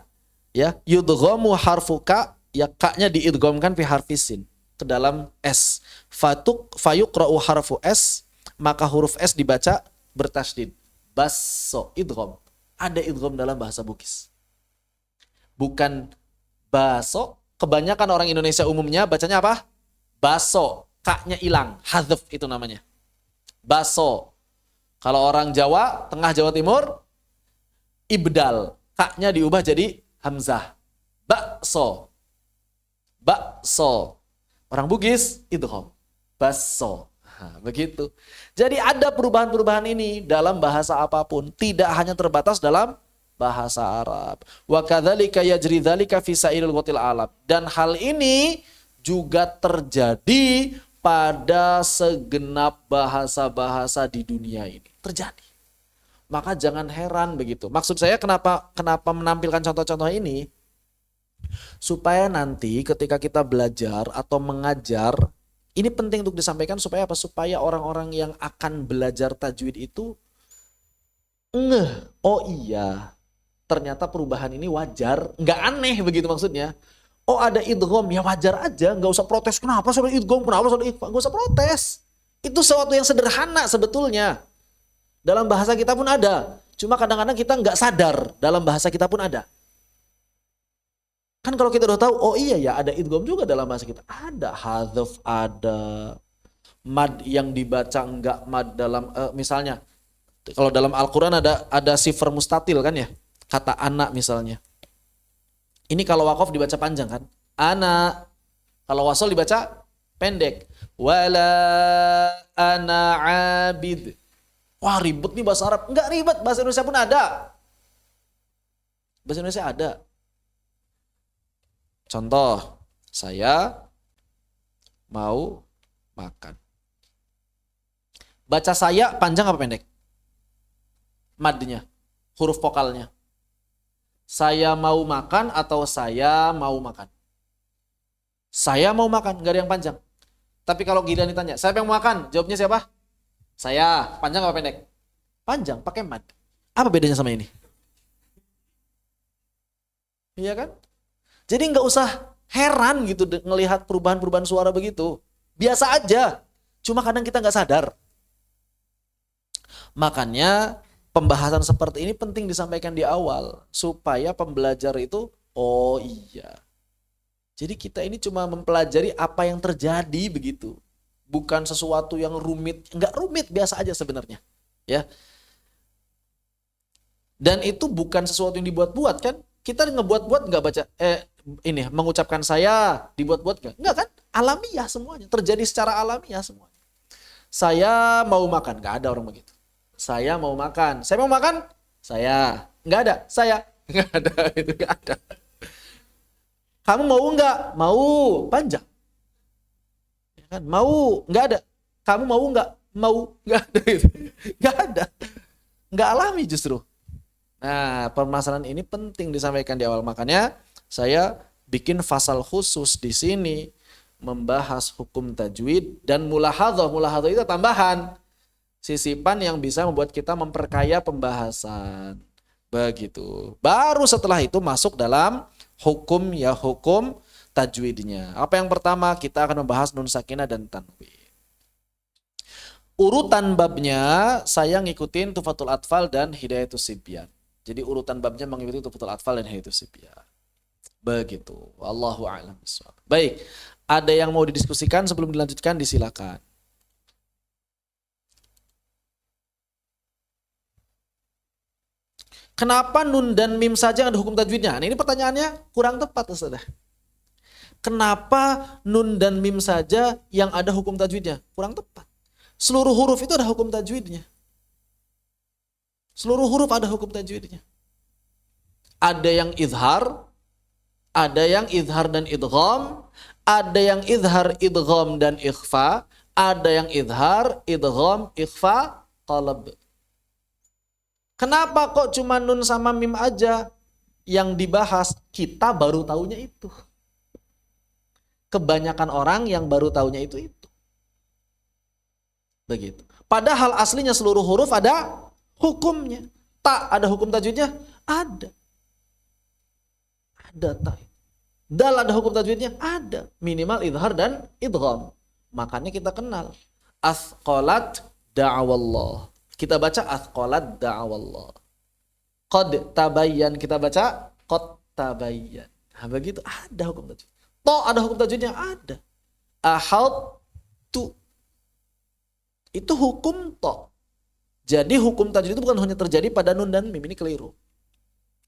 ya yudghamu harfu ka, ya ka-nya diidghamkan fi harfi sin ke dalam s. Fayuqra'u harfu s, maka huruf S dibaca bertasydid. Basso, idgham. Ada idgham dalam bahasa Bugis. Bukan baso. Kebanyakan orang Indonesia umumnya bacanya apa? Baso. K-nya hilang. Hadzf itu namanya. Baso. Kalau orang Jawa, tengah Jawa Timur, ibdal. K-nya diubah jadi hamzah. Bakso. Bakso. Orang Bugis, idgham. Basso. Nah, begitu. Jadi ada perubahan-perubahan ini dalam bahasa apapun, tidak hanya terbatas dalam bahasa Arab. Wa kadzalika yajri dzalika fi sa'iril ghatil alam. Dan hal ini juga terjadi pada segenap bahasa-bahasa di dunia ini. Terjadi. Maka jangan heran begitu. Maksud saya kenapa menampilkan contoh-contoh ini? Supaya nanti ketika kita belajar atau mengajar, ini penting untuk disampaikan supaya apa? Supaya orang-orang yang akan belajar tajwid itu oh iya, ternyata perubahan ini wajar, nggak aneh begitu maksudnya. Oh ada idgham, ya wajar aja, nggak usah protes. Kenapa soal idgham? Kenapa soal ikhfa? Nggak usah protes. Itu sesuatu yang sederhana sebetulnya. Dalam bahasa kita pun ada. Cuma kadang-kadang kita nggak sadar dalam bahasa kita pun ada. Kan kalau kita udah tahu, oh iya ya ada idgham juga dalam bahasa kita. Ada hadzf, ada mad yang dibaca enggak mad dalam misalnya kalau dalam Al-Qur'an ada sifar mustatil kan ya. Kata anak misalnya. Ini kalau waqaf dibaca panjang kan? Anak. Kalau wasal dibaca pendek. Wala ana abid. Wah ribet nih bahasa Arab. Enggak ribet, bahasa Indonesia pun ada. Bahasa Indonesia ada. Contoh, saya mau makan. Baca saya panjang apa pendek? Madnya, huruf vokalnya. Saya mau makan atau saya mau makan? Saya mau makan, nggak ada yang panjang. Tapi kalau giliran ditanya, siapa yang mau makan? Jawabnya siapa? Saya. Panjang apa pendek? Panjang, pakai mad. Apa bedanya sama ini? Iya kan? Jadi nggak usah heran gitu ngelihat perubahan-perubahan suara begitu. Biasa aja. Cuma kadang kita nggak sadar. Makanya pembahasan seperti ini penting disampaikan di awal. Supaya pembelajar itu, oh iya. Jadi kita ini cuma mempelajari apa yang terjadi begitu. Bukan sesuatu yang rumit. Nggak rumit, biasa aja sebenarnya. Ya. Dan itu bukan sesuatu yang dibuat-buat kan. Kita ngebuat-buat nggak baca ini mengucapkan saya dibuat-buat nggak kan, alamiah semuanya, terjadi secara alamiah semuanya. Saya mau makan, nggak ada orang begitu. Saya mau makan, saya mau makan, saya nggak ada, saya nggak ada, itu nggak ada. Kamu mau nggak? Mau, panjang, ya kan? Mau, nggak ada. Kamu mau nggak? Mau, nggak ada itu, nggak ada, nggak alami justru. Nah, permasalahan ini penting disampaikan di awal. Makanya saya bikin fasal khusus di sini membahas hukum tajwid dan mulahadhah. Mulahadhah itu tambahan, sisipan yang bisa membuat kita memperkaya pembahasan. Begitu. Baru setelah itu masuk dalam hukum tajwidnya. Apa yang pertama? Kita akan membahas nun sakinah dan tanwin. Urutan babnya saya ngikutin Tufatul Atfal dan Hidayatus Sibyan. Jadi urutan babnya mengikuti Tufatul Atfal dan Hidayatus Sibyan. Begitu. Wallahu a'lam bishawab. Baik, ada yang mau didiskusikan sebelum dilanjutkan, disilakan. Kenapa nun dan mim saja ada hukum tajwidnya? Nah, ini pertanyaannya kurang tepat, Ustaz. Kenapa nun dan mim saja yang ada hukum tajwidnya? Kurang tepat. Seluruh huruf itu ada hukum tajwidnya. Seluruh huruf ada hukum tajwidnya. Ada yang izhar, ada yang izhar dan idgham, ada yang izhar, idgham dan ikhfa, ada yang izhar, idgham, ikhfa, qalb. Kenapa kok cuma nun sama mim aja yang dibahas? Kita baru taunya itu. Kebanyakan orang yang baru taunya itu. Begitu. Padahal aslinya seluruh huruf ada hukumnya. Tak ada hukum tajwidnya? Ada. Ada tak. Dal ada hukum tajwidnya? Ada. Minimal idhar dan idgham. Makanya kita kenal. Athqalat da'awallah. Kita baca athqalat da'awallah. Qad tabayyan. Kita baca qad tabayyan. Nah, begitu ada hukum tajwid. To ada hukum tajwidnya? Ada. Ahad tu. Itu hukum to. Jadi hukum tajwid itu bukan hanya terjadi pada nun dan mim. Ini keliru.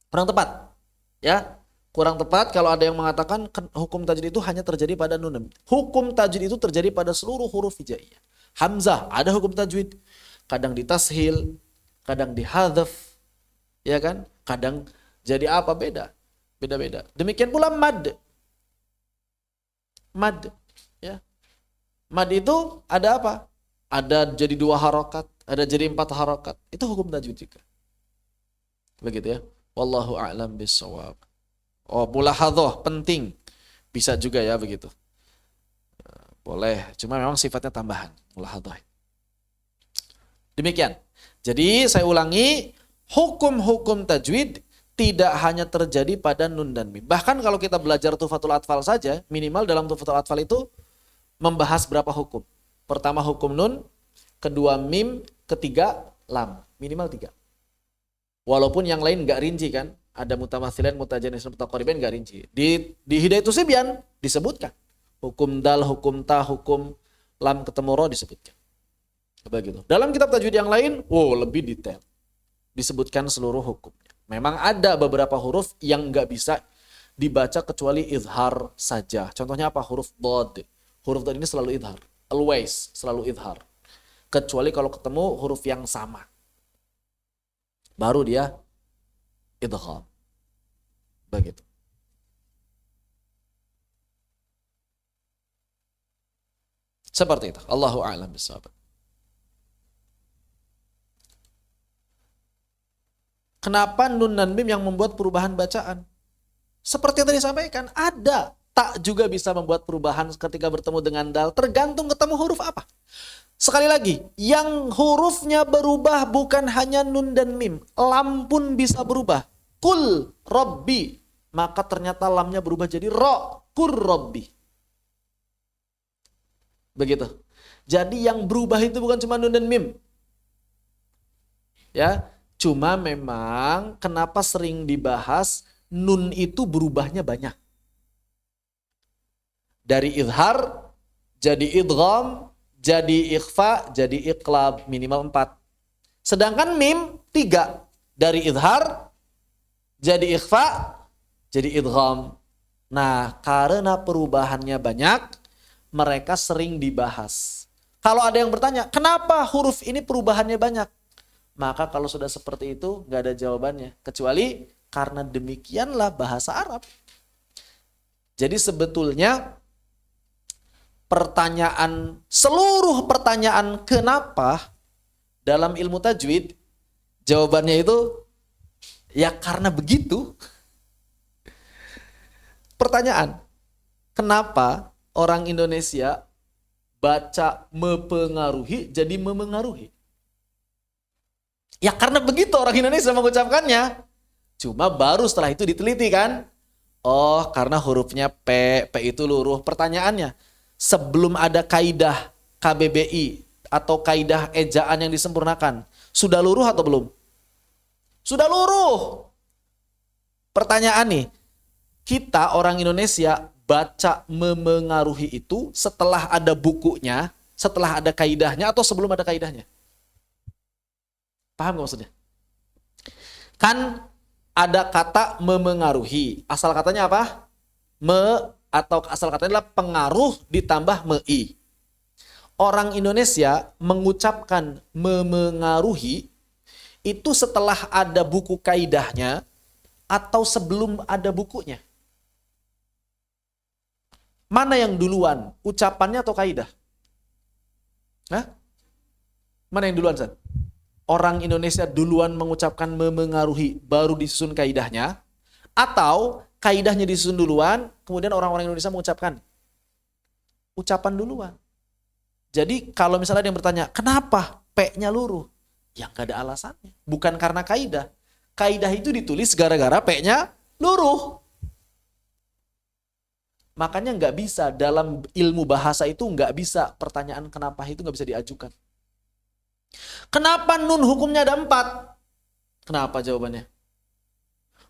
Kurang tepat. Ya, kurang tepat kalau ada yang mengatakan hukum tajwid itu hanya terjadi pada nun dan mim. Hukum tajwid itu terjadi pada seluruh huruf hijaiyah. Hamzah ada hukum tajwid. Kadang ditashil, kadang dihadzaf. Ya kan? Kadang jadi apa? Beda-beda. Demikian pula mad. Mad. Ya. Mad itu ada apa? Ada jadi 2 harokat, ada jadi 4 harokat. Itu hukum tajwid juga. Begitu ya. Wallahu a'lam bishawab. Oh, mulahadhah penting. Bisa juga ya begitu. Boleh, cuma memang sifatnya tambahan mulahadhah. Demikian. Jadi saya ulangi, hukum-hukum tajwid tidak hanya terjadi pada nun dan mim. Bahkan kalau kita belajar Tufatul Atfal saja, minimal dalam Tufatul Atfal itu membahas berapa hukum. Pertama hukum nun, kedua mim, ketiga lam. Minimal 3. Walaupun yang lain nggak rinci kan. ada mutamathilan, mutajanisin, mutaqaribain nggak rinci. Di Hidayatus Sibyan disebutkan. Hukum dal, hukum ta, hukum lam ketemu ro disebutkan. Begitu. Dalam kitab tajwid yang lain, lebih detail. Disebutkan seluruh hukumnya. Memang ada beberapa huruf yang nggak bisa dibaca kecuali idhar saja. Contohnya apa? Huruf dod. Huruf dod ini selalu idhar. Always selalu idhar. Kecuali kalau ketemu huruf yang sama. Baru dia idgham. Begitu. Seperti itu. Allahu a'lam bishawab. Kenapa nun dan mim yang membuat perubahan bacaan? Seperti yang tadi disampaikan, ada. Tak juga bisa membuat perubahan ketika bertemu dengan dal. Tergantung ketemu huruf apa. Sekali lagi, yang hurufnya berubah bukan hanya nun dan mim. Lam pun bisa berubah. Kul Rabbi. Maka ternyata lamnya berubah jadi ro. Kur Rabbi. Begitu. Jadi yang berubah itu bukan cuma nun dan mim. Ya, cuma memang kenapa sering dibahas nun itu berubahnya banyak. Dari idhar jadi idgham, jadi ikhfa, jadi iqlab, minimal 4. Sedangkan mim 3. Dari idhar jadi ikhfa, jadi idgham. Nah, karena perubahannya banyak, mereka sering dibahas. Kalau ada yang bertanya, kenapa huruf ini perubahannya banyak? Maka kalau sudah seperti itu, nggak ada jawabannya. Kecuali karena demikianlah bahasa Arab. Jadi sebetulnya seluruh pertanyaan kenapa dalam ilmu tajwid, jawabannya itu ya karena begitu. Pertanyaan, kenapa orang Indonesia baca mempengaruhi jadi memengaruhi? Ya karena begitu orang Indonesia mengucapkannya. Cuma baru setelah itu diteliti kan. Oh, karena hurufnya P itu luruh. Pertanyaannya, sebelum ada kaidah KBBI atau kaidah ejaan yang disempurnakan, sudah luruh atau belum? Sudah luruh. Pertanyaan nih, kita orang Indonesia baca memengaruhi itu setelah ada bukunya, setelah ada kaidahnya atau sebelum ada kaidahnya? Paham gak maksudnya? Kan ada kata memengaruhi. Asal katanya apa? Atau asal katanya adalah pengaruh ditambah mei. Orang Indonesia mengucapkan memengaruhi itu setelah ada buku kaidahnya atau sebelum ada bukunya. Mana yang duluan? Ucapannya atau kaidah? Hah? Mana yang duluan, San? Orang Indonesia duluan mengucapkan memengaruhi, baru disusun kaidahnya, atau kaidahnya disusun duluan, kemudian orang-orang Indonesia mengucapkan ucapan duluan. Jadi kalau misalnya ada yang bertanya, kenapa P-nya luruh? Ya nggak ada alasannya. Bukan karena kaidah. Kaidah itu ditulis gara-gara P-nya luruh. Makanya nggak bisa, dalam ilmu bahasa itu nggak bisa, pertanyaan kenapa itu nggak bisa diajukan. Kenapa nun hukumnya ada 4? Kenapa jawabannya?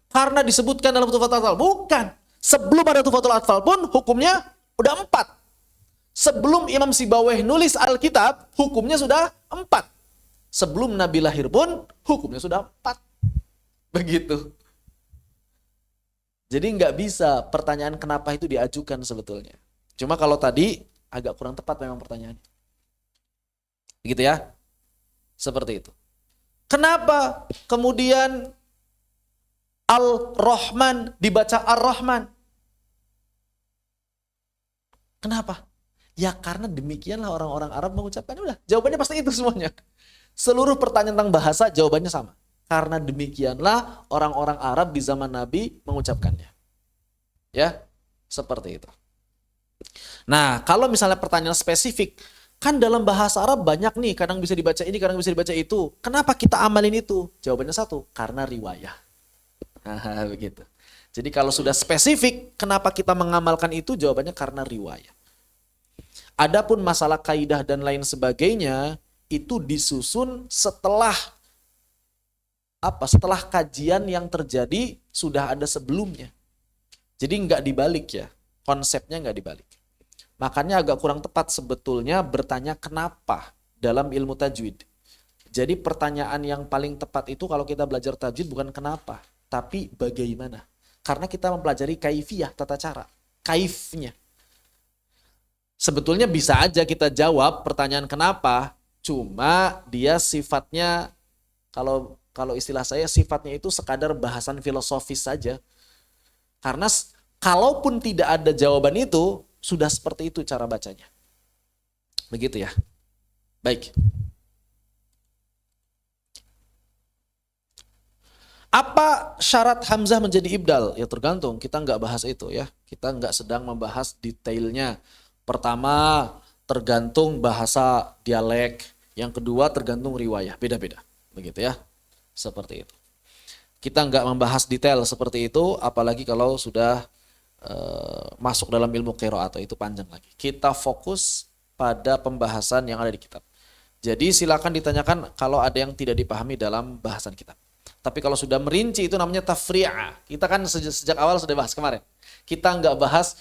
Karena disebutkan dalam Tuhfatul Atfal. Bukan. Sebelum ada Tuhfatul Atfal pun hukumnya udah 4. Sebelum Imam Sibawayh nulis Alkitab, hukumnya sudah 4. Sebelum Nabi lahir pun hukumnya sudah 4. Begitu. Jadi nggak bisa pertanyaan kenapa itu diajukan sebetulnya. Cuma kalau tadi agak kurang tepat memang pertanyaannya. Begitu ya. Seperti itu. Kenapa kemudian Al-Rahman dibaca Ar-Rahman? Kenapa? Ya karena demikianlah orang-orang Arab mengucapkannya. Udah, jawabannya pasti itu semuanya. Seluruh pertanyaan tentang bahasa jawabannya sama. Karena demikianlah orang-orang Arab di zaman Nabi mengucapkannya. Ya, seperti itu. Nah, kalau misalnya pertanyaan spesifik, kan dalam bahasa Arab banyak nih, kadang bisa dibaca ini, kadang bisa dibaca itu. Kenapa kita amalin itu? Jawabannya satu, karena riwayah. Begitu. Jadi kalau sudah spesifik, kenapa kita mengamalkan itu? Jawabannya karena riwayah. Adapun masalah kaidah dan lain sebagainya, itu disusun setelah apa? Setelah kajian yang terjadi sudah ada sebelumnya. Jadi nggak dibalik ya. Konsepnya nggak dibalik. Makanya agak kurang tepat sebetulnya bertanya kenapa dalam ilmu tajwid. Jadi pertanyaan yang paling tepat itu kalau kita belajar tajwid bukan kenapa, tapi bagaimana. Karena kita mempelajari kaifiyah, tata cara, kaifnya. Sebetulnya bisa aja kita jawab pertanyaan kenapa, cuma dia sifatnya, kalau istilah saya sifatnya itu sekadar bahasan filosofis saja. Karena kalaupun tidak ada jawaban itu, sudah seperti itu cara bacanya. Begitu ya. Baik. Apa syarat hamzah menjadi ibdal? Ya tergantung, kita nggak bahas itu ya. Kita nggak sedang membahas detailnya. Pertama, tergantung bahasa dialek. Yang kedua, tergantung riwayah. Beda-beda. Begitu ya. Seperti itu. Kita nggak membahas detail seperti itu, apalagi kalau sudah masuk dalam ilmu qiraat, atau itu panjang lagi. Kita fokus pada pembahasan yang ada di kitab. Jadi silakan ditanyakan kalau ada yang tidak dipahami dalam bahasan kitab. Tapi kalau sudah merinci itu namanya tafri'ah. Kita kan sejak awal sudah bahas kemarin. Kita nggak bahas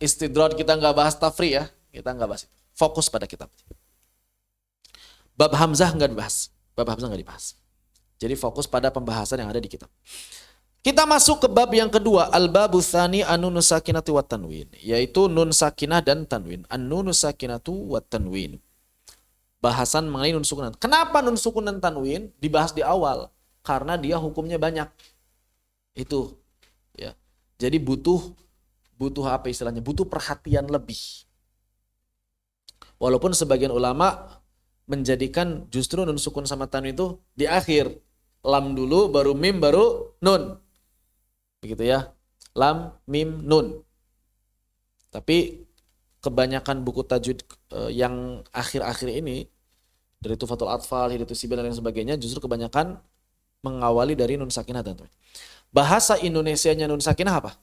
istidrad, kita nggak bahas tafri'ah, kita nggak bahas itu. Fokus pada kitab. Bab hamzah nggak dibahas. Bab hamzah nggak dibahas. Jadi fokus pada pembahasan yang ada di kitab. Kita masuk ke bab yang kedua, al-babu tsani an-nun sakinatu wat tanwin, yaitu nun sakinah dan tanwin. An-nun sakinatu wat tanwin. Bahasan mengenai nun sukunan. Kenapa nun sukun dan tanwin dibahas di awal? Karena dia hukumnya banyak. Itu ya. Jadi butuh apa istilahnya? Butuh perhatian lebih. Walaupun sebagian ulama menjadikan justru nun sukun sama tanwin itu di akhir. Lam dulu, baru mim, baru nun. Begitu ya. Lam, mim, nun. Tapi kebanyakan buku tajwid yang akhir-akhir ini, dari Tufatul Atfal, Hidayatus Sibil dan lain sebagainya, justru kebanyakan mengawali dari nun sakinah dan tanwin. Bahasa Indonesianya nun sakinah apa?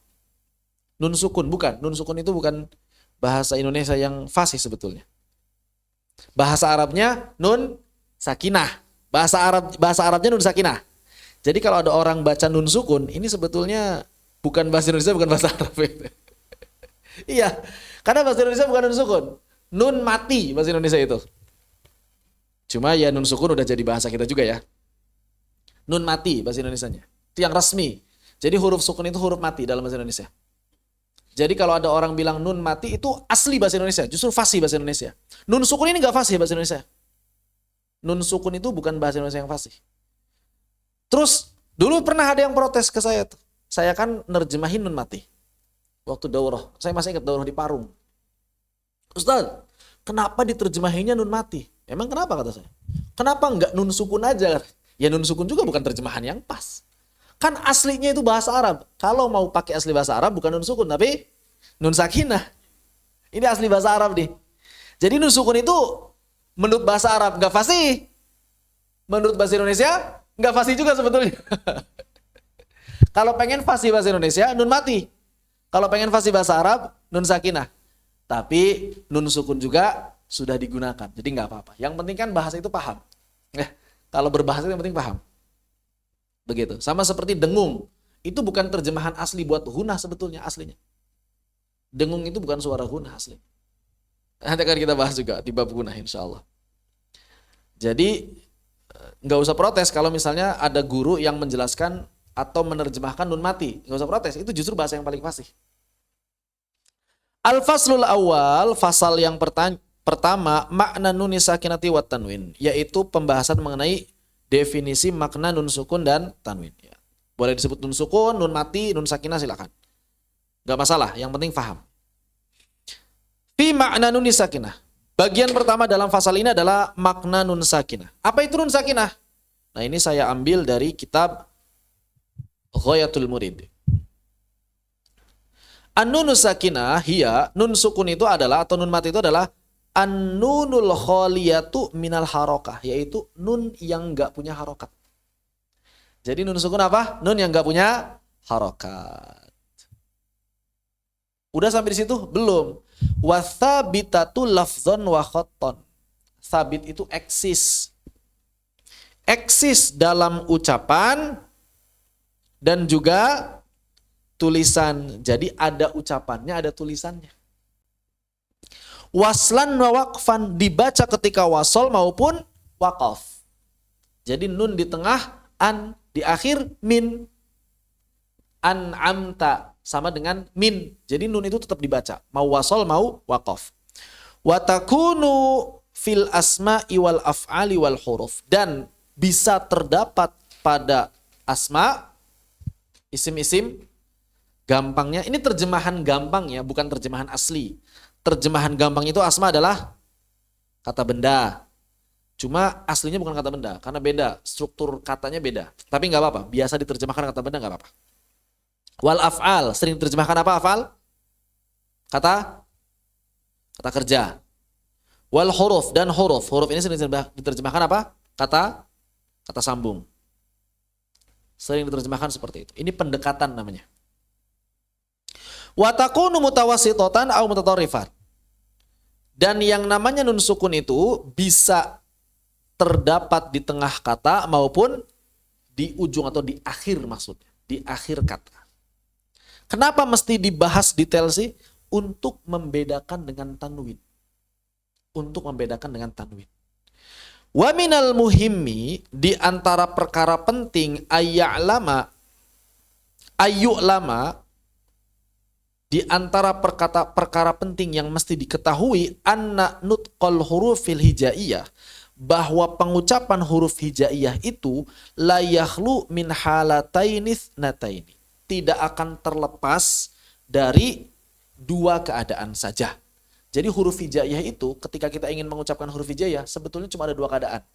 Nun sukun, bukan. Nun sukun itu bukan bahasa Indonesia yang fasih sebetulnya. Bahasa Arabnya nun sakinah. Bahasa Arabnya nun sakinah. Jadi kalau ada orang baca nun sukun, ini sebetulnya bukan bahasa Indonesia, bukan bahasa Arab. Iya, karena bahasa Indonesia bukan nun sukun. Nun mati bahasa Indonesia itu. Cuma ya nun sukun udah jadi bahasa kita juga ya. Nun mati bahasa Indonesianya. Itu yang resmi. Jadi huruf sukun itu huruf mati dalam bahasa Indonesia. Jadi kalau ada orang bilang nun mati itu asli bahasa Indonesia, justru fasih bahasa Indonesia. Nun sukun ini nggak fasih bahasa Indonesia. Nun sukun itu bukan bahasa Indonesia yang fasih. Terus dulu pernah ada yang protes ke saya tuh. Saya kan nerjemahin nun mati. Waktu daurah, saya masih ingat daurah di Parung. Ustaz, kenapa diterjemahinnya nun mati? Emang kenapa kata saya? Kenapa enggak nun sukun aja? Ya nun sukun juga bukan terjemahan yang pas. Kan aslinya itu bahasa Arab. Kalau mau pakai asli bahasa Arab bukan nun sukun, tapi nun sakinah. Ini asli bahasa Arab nih. Jadi nun sukun itu menurut bahasa Arab enggak fasih. Menurut bahasa Indonesia enggak fasih juga sebetulnya. Kalau pengen fasih bahasa Indonesia, nun mati. Kalau pengen fasih bahasa Arab, nun sakinah. Tapi nun sukun juga sudah digunakan. Jadi nggak apa-apa. Yang penting kan bahasa itu paham. Kalau berbahasa itu yang penting paham. Begitu. Sama seperti dengung. Itu bukan terjemahan asli buat gunah sebetulnya aslinya. Dengung itu bukan suara gunah asli. Nanti akan kita bahas juga di bab gunah insya Allah. Jadi nggak usah protes kalau misalnya ada guru yang menjelaskan atau menerjemahkan nun mati. Nggak usah protes. Itu justru bahasa yang paling fasih. Al-faslul awal, fasal yang pertama, makna nun sakinati wat tanwin, yaitu pembahasan mengenai definisi makna nun sukun dan tanwin. Ya. Boleh disebut nun sukun, nun mati, nun sakinah silakan. Gak masalah, yang penting paham. Fi makna nun sakinah. Bagian pertama dalam fasal ini adalah makna nun sakinah. Apa itu nun sakinah? Nah ini saya ambil dari kitab Ghayatul Murid. An-nunu sakinah hiya, nun sukun itu adalah, atau nun mati itu adalah an-nunul khaliyatu minal harokah, yaitu nun yang enggak punya harokat. Jadi nun sukun apa? Nun yang enggak punya harokat. Udah sampai di situ? Belum. Wathabitatu lafzon wa khatton. Sabit itu eksis. eksis dalam ucapan dan juga tulisan. Jadi ada ucapannya, ada tulisannya. Waslan wa waqfan, dibaca ketika wasol maupun waqaf. Jadi nun di tengah, an di akhir, min. An'amta sama dengan min. Jadi nun itu tetap dibaca, mau wasol mau waqaf. Wa takunu fil asma'i wal af'ali wal huruf, dan bisa terdapat pada asma, isim-isim gampangnya. Ini terjemahan gampang ya, bukan terjemahan asli. Terjemahan gampang itu asma adalah kata benda. Cuma aslinya bukan kata benda, karena beda, struktur katanya beda. Tapi nggak apa-apa, biasa diterjemahkan kata benda nggak apa-apa. Wal af'al, sering diterjemahkan apa af'al? Kata kerja. Wal huruf, dan huruf. Huruf ini sering diterjemahkan apa? Kata sambung. Sering diterjemahkan seperti itu. Ini pendekatan namanya. Wa takunu mutawassithatan aw mutatarrifat. Dan yang namanya nun sukun itu bisa terdapat di tengah kata maupun di ujung atau di akhir, maksudnya. Di akhir kata. Kenapa mesti dibahas detail sih? Untuk membedakan dengan tanwin. Untuk membedakan dengan tanwin. Wa minal muhimmi, di antara perkara penting, ayya'lama, di antara perkara penting yang mesti diketahui, anna nutqal hurufil hijaiyah, bahwa pengucapan huruf hijaiyah itu la yakhlu min halataini nataini, tidak akan terlepas dari dua keadaan saja. Jadi huruf hijaiyah itu ketika kita ingin mengucapkan huruf hijaiyah sebetulnya cuma ada dua keadaan.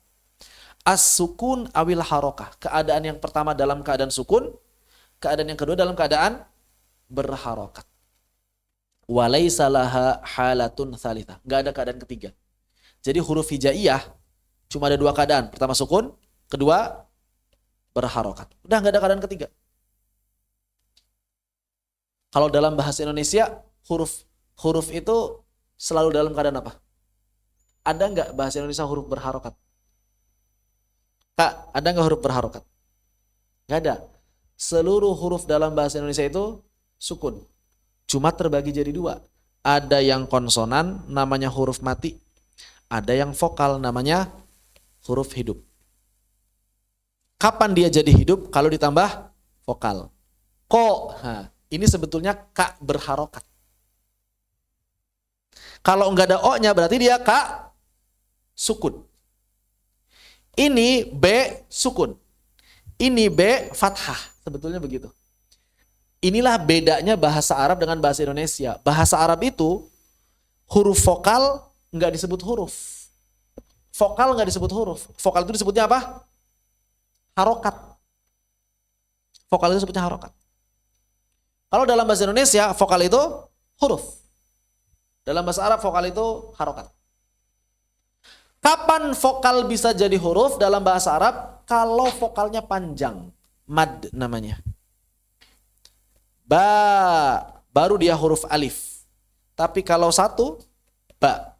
As-sukun awil harokah. Keadaan yang pertama dalam keadaan sukun, keadaan yang kedua dalam keadaan berharokat. Walaysa laha halatun tsalitsah. Enggak ada keadaan ketiga. Jadi huruf hijaiyah cuma ada dua keadaan. Pertama sukun, kedua berharokat. Udah enggak ada keadaan ketiga. Kalau dalam bahasa Indonesia huruf itu selalu dalam keadaan apa? Ada enggak bahasa Indonesia huruf berharokat? Kak, ada enggak huruf berharokat? Enggak ada. Seluruh huruf dalam bahasa Indonesia itu sukun. Cuma terbagi jadi dua. Ada yang konsonan namanya huruf mati. Ada yang vokal namanya huruf hidup. Kapan dia jadi hidup? Kalau ditambah vokal. Ko. Nah, ini sebetulnya ka berharokat. Kalau enggak ada o-nya berarti dia ka sukun. Ini b sukun. Ini b fathah. Sebetulnya begitu. Inilah bedanya bahasa Arab dengan bahasa Indonesia. Bahasa Arab itu huruf vokal enggak disebut huruf. Vokal enggak disebut huruf. Vokal itu disebutnya apa? Harokat. Vokal itu disebutnya harokat. Kalau dalam bahasa Indonesia vokal itu huruf. Dalam bahasa Arab vokal itu harokat. Kapan vokal bisa jadi huruf dalam bahasa Arab? Kalau vokalnya panjang. Mad namanya. Ba, baru dia huruf alif. Tapi kalau satu, ba.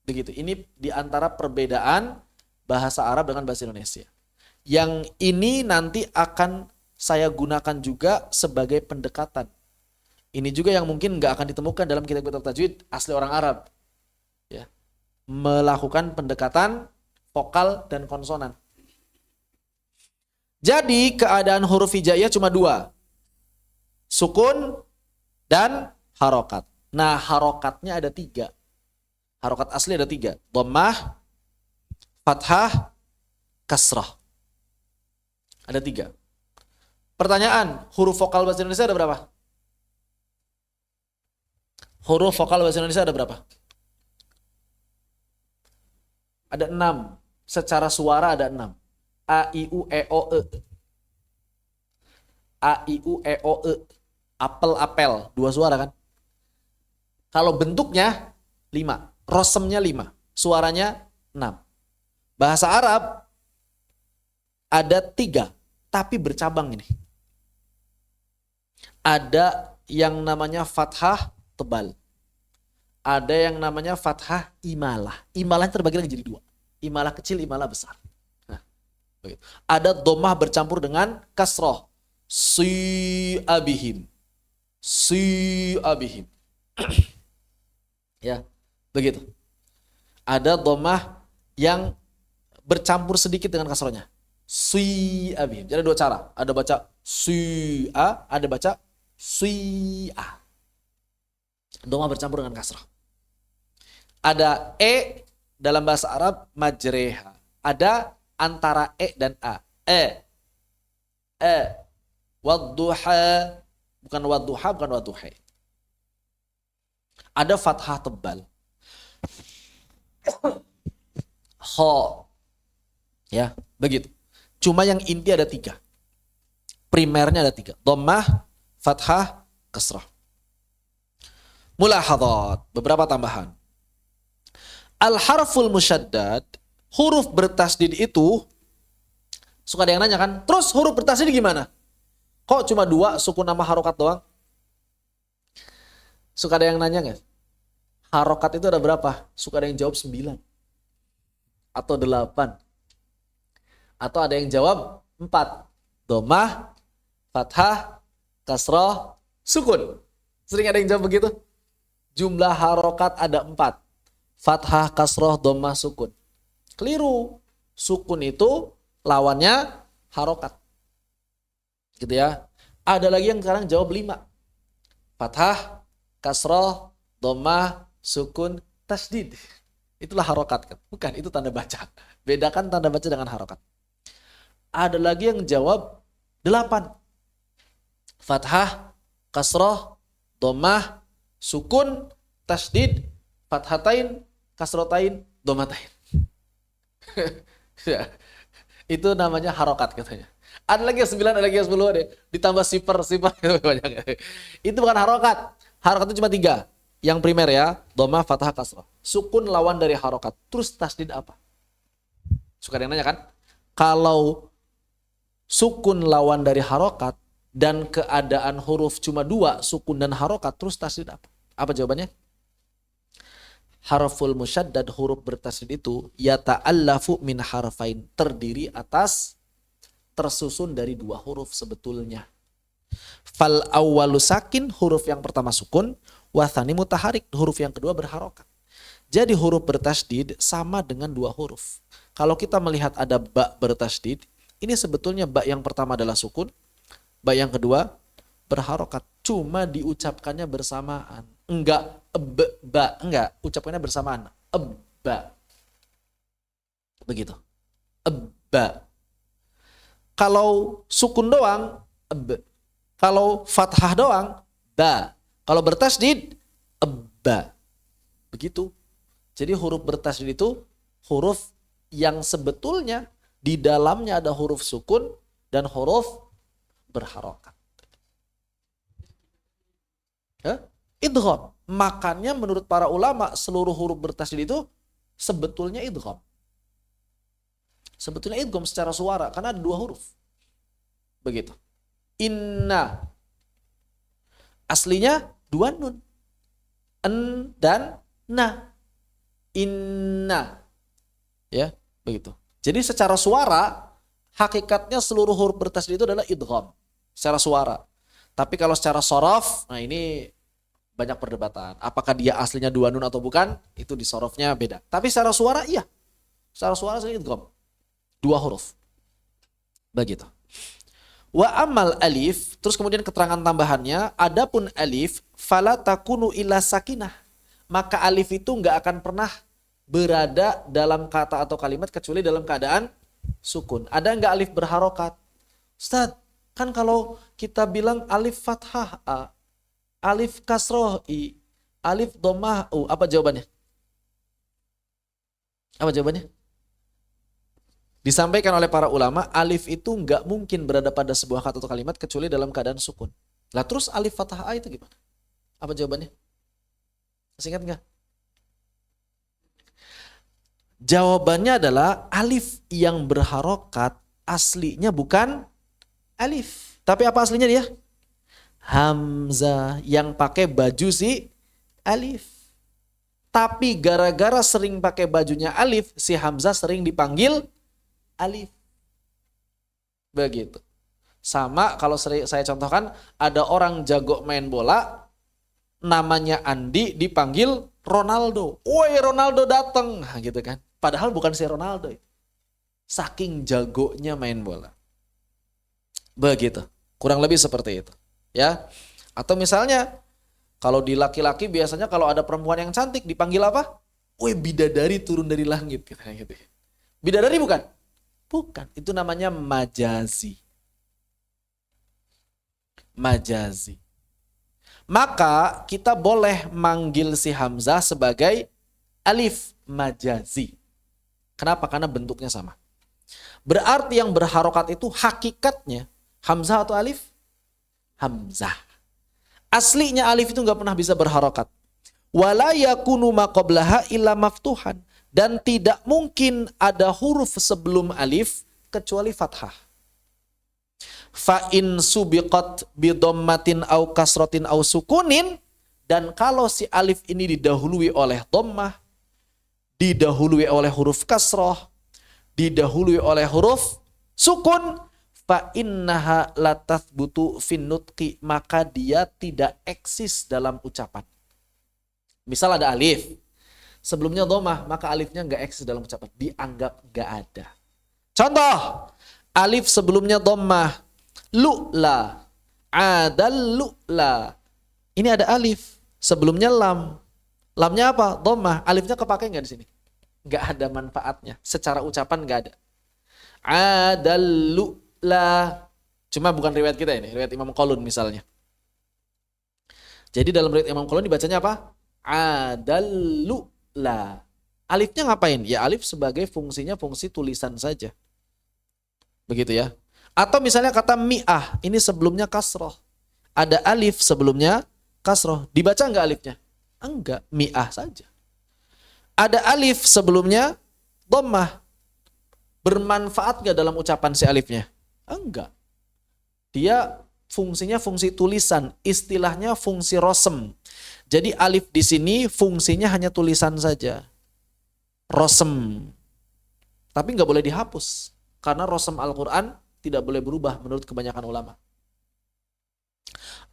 Begitu. Ini diantara perbedaan bahasa Arab dengan bahasa Indonesia. Yang ini nanti akan saya gunakan juga sebagai pendekatan. Ini juga yang mungkin nggak akan ditemukan dalam kitab-kitab tajwid asli orang Arab. Ya. Melakukan pendekatan vokal dan konsonan. Jadi keadaan huruf hijaiyah cuma dua. Sukun dan harokat. Nah harokatnya ada tiga. Harokat asli ada tiga. Dhammah, fathah, kasrah. Ada tiga. Pertanyaan, huruf vokal bahasa Indonesia ada berapa? Huruf vokal bahasa Indonesia ada berapa? Ada 6. Secara suara ada 6. A, I, U, E, O, E. A, I, U, E, O, E. Apel, apel. 2 suara kan? Kalau bentuknya 5. Rosemnya 5. Suaranya 6. Bahasa Arab ada 3. Tapi bercabang ini. Ada yang namanya fathah tebal. Ada yang namanya fathah imalah. Imalah terbagi lagi jadi 2. Imalah kecil, imalah besar. Nah, Begitu. Ada dhammah bercampur dengan kasroh. Si abihim. Si abihim. Ya, begitu. Ada dhammah yang bercampur sedikit dengan kasrohnya. Si abihim. Jadi ada dua cara. Ada baca si a, ada baca si a. Dhammah bercampur dengan kasroh. Ada e dalam bahasa Arab majreha. Ada antara e dan a. E. Wadduha. Bukan wadduha, bukan wadduha. Ada fathah tebal. Ho. Ya, begitu. Cuma yang inti ada 3. Primernya ada 3. Dhammah, fathah, kasrah. Mulahadhat, beberapa tambahan. Al-harful musyaddad, huruf bertasdid itu, suka ada yang nanya kan, terus huruf bertasdid gimana? Kok cuma 2 sukun sama harokat doang? Suka ada yang nanya nggak? Harokat itu ada berapa? Suka ada yang jawab 9. Atau 8. Atau ada yang jawab 4. Dhammah, fathah, kasrah, sukun. Sering ada yang jawab begitu? Jumlah harokat ada 4. Fathah, kasroh, dhammah, sukun. Keliru. Sukun itu lawannya harokat. Gitu ya. Ada lagi yang sekarang jawab 5. Fathah, kasroh, dhammah, sukun, tasdid. Itulah harokat kan? Bukan, itu tanda baca. Bedakan tanda baca dengan harokat. Ada lagi yang jawab 8. Fathah, kasroh, dhammah, sukun, tasdid, fathatain, kasrotain, dhammatain. Ya, itu namanya harokat katanya. Ada lagi yang 9, ada lagi yang 10 deh. Ditambah sifar banyak. Itu bukan harokat. Harokat itu cuma 3. Yang primer ya, dhammah, fathah, kasrah. Sukun lawan dari harokat. Terus tasdid apa? Suka ada yang nanya kan? Kalau sukun lawan dari harokat dan keadaan huruf cuma 2, sukun dan harokat, terus tasdid apa? Apa jawabannya? Harful musyaddad, huruf bertasdid itu yata'allafu min harfain, terdiri atas, tersusun dari 2 huruf sebetulnya. Fal awwalu sakin, huruf yang pertama sukun, wa tsani mutaharik, huruf yang kedua berharokat. Jadi huruf bertasdid sama dengan 2 huruf. Kalau kita melihat ada ba bertasdid, ini sebetulnya ba yang pertama adalah sukun, ba yang kedua berharokat. Cuma diucapkannya bersamaan. Enggak ba, enggak, ucapannya bersamaan. Ba. Begitu. Ba. Kalau sukun doang, kalau fathah doang, ba. Kalau bertasdid, ba. Begitu. Jadi huruf bertasdid itu huruf yang sebetulnya di dalamnya ada huruf sukun dan huruf berharokat. Idgham. Makanya menurut para ulama seluruh huruf bertasdid itu sebetulnya idgham. Sebetulnya idgham secara suara karena ada 2 huruf. Begitu. Inna. Aslinya 2 nun. En dan na. Inna. Ya, begitu. Jadi secara suara hakikatnya seluruh huruf bertasdid itu adalah idgham secara suara. Tapi kalau secara sorof, nah ini banyak perdebatan. Apakah dia aslinya 2 nun atau bukan? Itu di sorofnya beda. Tapi secara suara iya. Secara suara saya idgham 2 huruf. Begitu. Wa amal alif, terus kemudian keterangan tambahannya, adapun alif fala takunu illa sakinah. Maka alif itu enggak akan pernah berada dalam kata atau kalimat kecuali dalam keadaan sukun. Ada enggak alif berharokat? Ustaz, kan kalau kita bilang alif fathah a, alif kasroh i, alif dhammah u, apa jawabannya? Apa jawabannya? Disampaikan oleh para ulama, alif itu nggak mungkin berada pada sebuah kata atau kalimat kecuali dalam keadaan sukun. Lah terus alif fathah a itu gimana? Apa jawabannya? Masih ingat nggak? Jawabannya adalah alif yang berharokat aslinya bukan alif. Tapi apa aslinya dia? Hamzah yang pakai baju si alif. Tapi gara-gara sering pakai bajunya alif, si Hamzah sering dipanggil alif. Begitu. Sama kalau saya contohkan, ada orang jago main bola, namanya Andi, dipanggil Ronaldo. Woi, Ronaldo datang, nah, gitu kan. Padahal bukan si Ronaldo. Saking jagonya main bola. Begitu. Kurang lebih seperti itu. Ya. Atau misalnya kalau di laki-laki biasanya kalau ada perempuan yang cantik dipanggil apa? Woi, bidadari turun dari langit gitu. Bidadari bukan? Bukan. Itu namanya majazi. Majazi. Maka kita boleh manggil si Hamzah sebagai alif majazi. Kenapa? Karena bentuknya sama. Berarti yang berharokat itu hakikatnya Hamzah atau alif? Hamzah. Aslinya alif itu nggak pernah bisa berharokat. Wala yakunu ma qablaha illa maftuhan. Dan tidak mungkin ada huruf sebelum alif kecuali fathah. Fa in subiqat bi dhammatin au kasratin au sukunin, dan kalau si alif ini didahului oleh dhammah, didahului oleh huruf kasrah, didahului oleh huruf sukun, fa innaha la tathbutu fin nutqi, maka dia tidak eksis dalam ucapan. Misal ada alif, sebelumnya dhammah, maka alifnya enggak eksis dalam ucapan, dianggap enggak ada. Contoh, alif sebelumnya dhammah, lu'la, adal lu'la. Ini ada alif, sebelumnya lam. Lamnya apa? Dhammah. Alifnya kepake nggak di sini? Nggak ada manfaatnya. Secara ucapan nggak ada. Adal lu'la. Cuma bukan riwayat kita ini, riwayat Imam Qalun misalnya. Jadi dalam riwayat Imam Qalun dibacanya apa? Adal lu'la. Alifnya ngapain? Ya alif sebagai fungsinya fungsi tulisan saja. Begitu ya. Atau misalnya kata mi'ah, ini sebelumnya kasroh. Ada alif sebelumnya kasroh. Dibaca enggak alifnya? Enggak, mi'ah saja. Ada alif sebelumnya dhammah. Bermanfaat enggak dalam ucapan si alifnya? Enggak. Dia fungsinya fungsi tulisan, istilahnya fungsi rosem. Jadi alif di sini fungsinya hanya tulisan saja. Rosem. Tapi enggak boleh dihapus. Karena rosem Al-Quran tidak boleh berubah menurut kebanyakan ulama.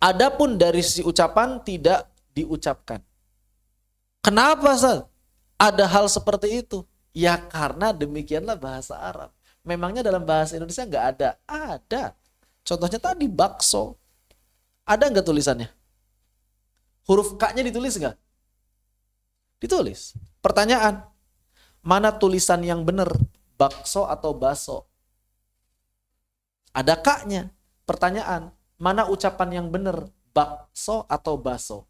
Adapun dari sisi ucapan tidak diucapkan. Kenapa, Ustaz? Ada hal seperti itu? Ya karena demikianlah bahasa Arab. Memangnya dalam bahasa Indonesia nggak ada? Ada. Contohnya tadi bakso. Ada nggak tulisannya? Huruf K-nya ditulis nggak? Ditulis. Pertanyaan, mana tulisan yang benar? Bakso atau baso? Ada K-nya. Pertanyaan, mana ucapan yang benar? Bakso atau baso?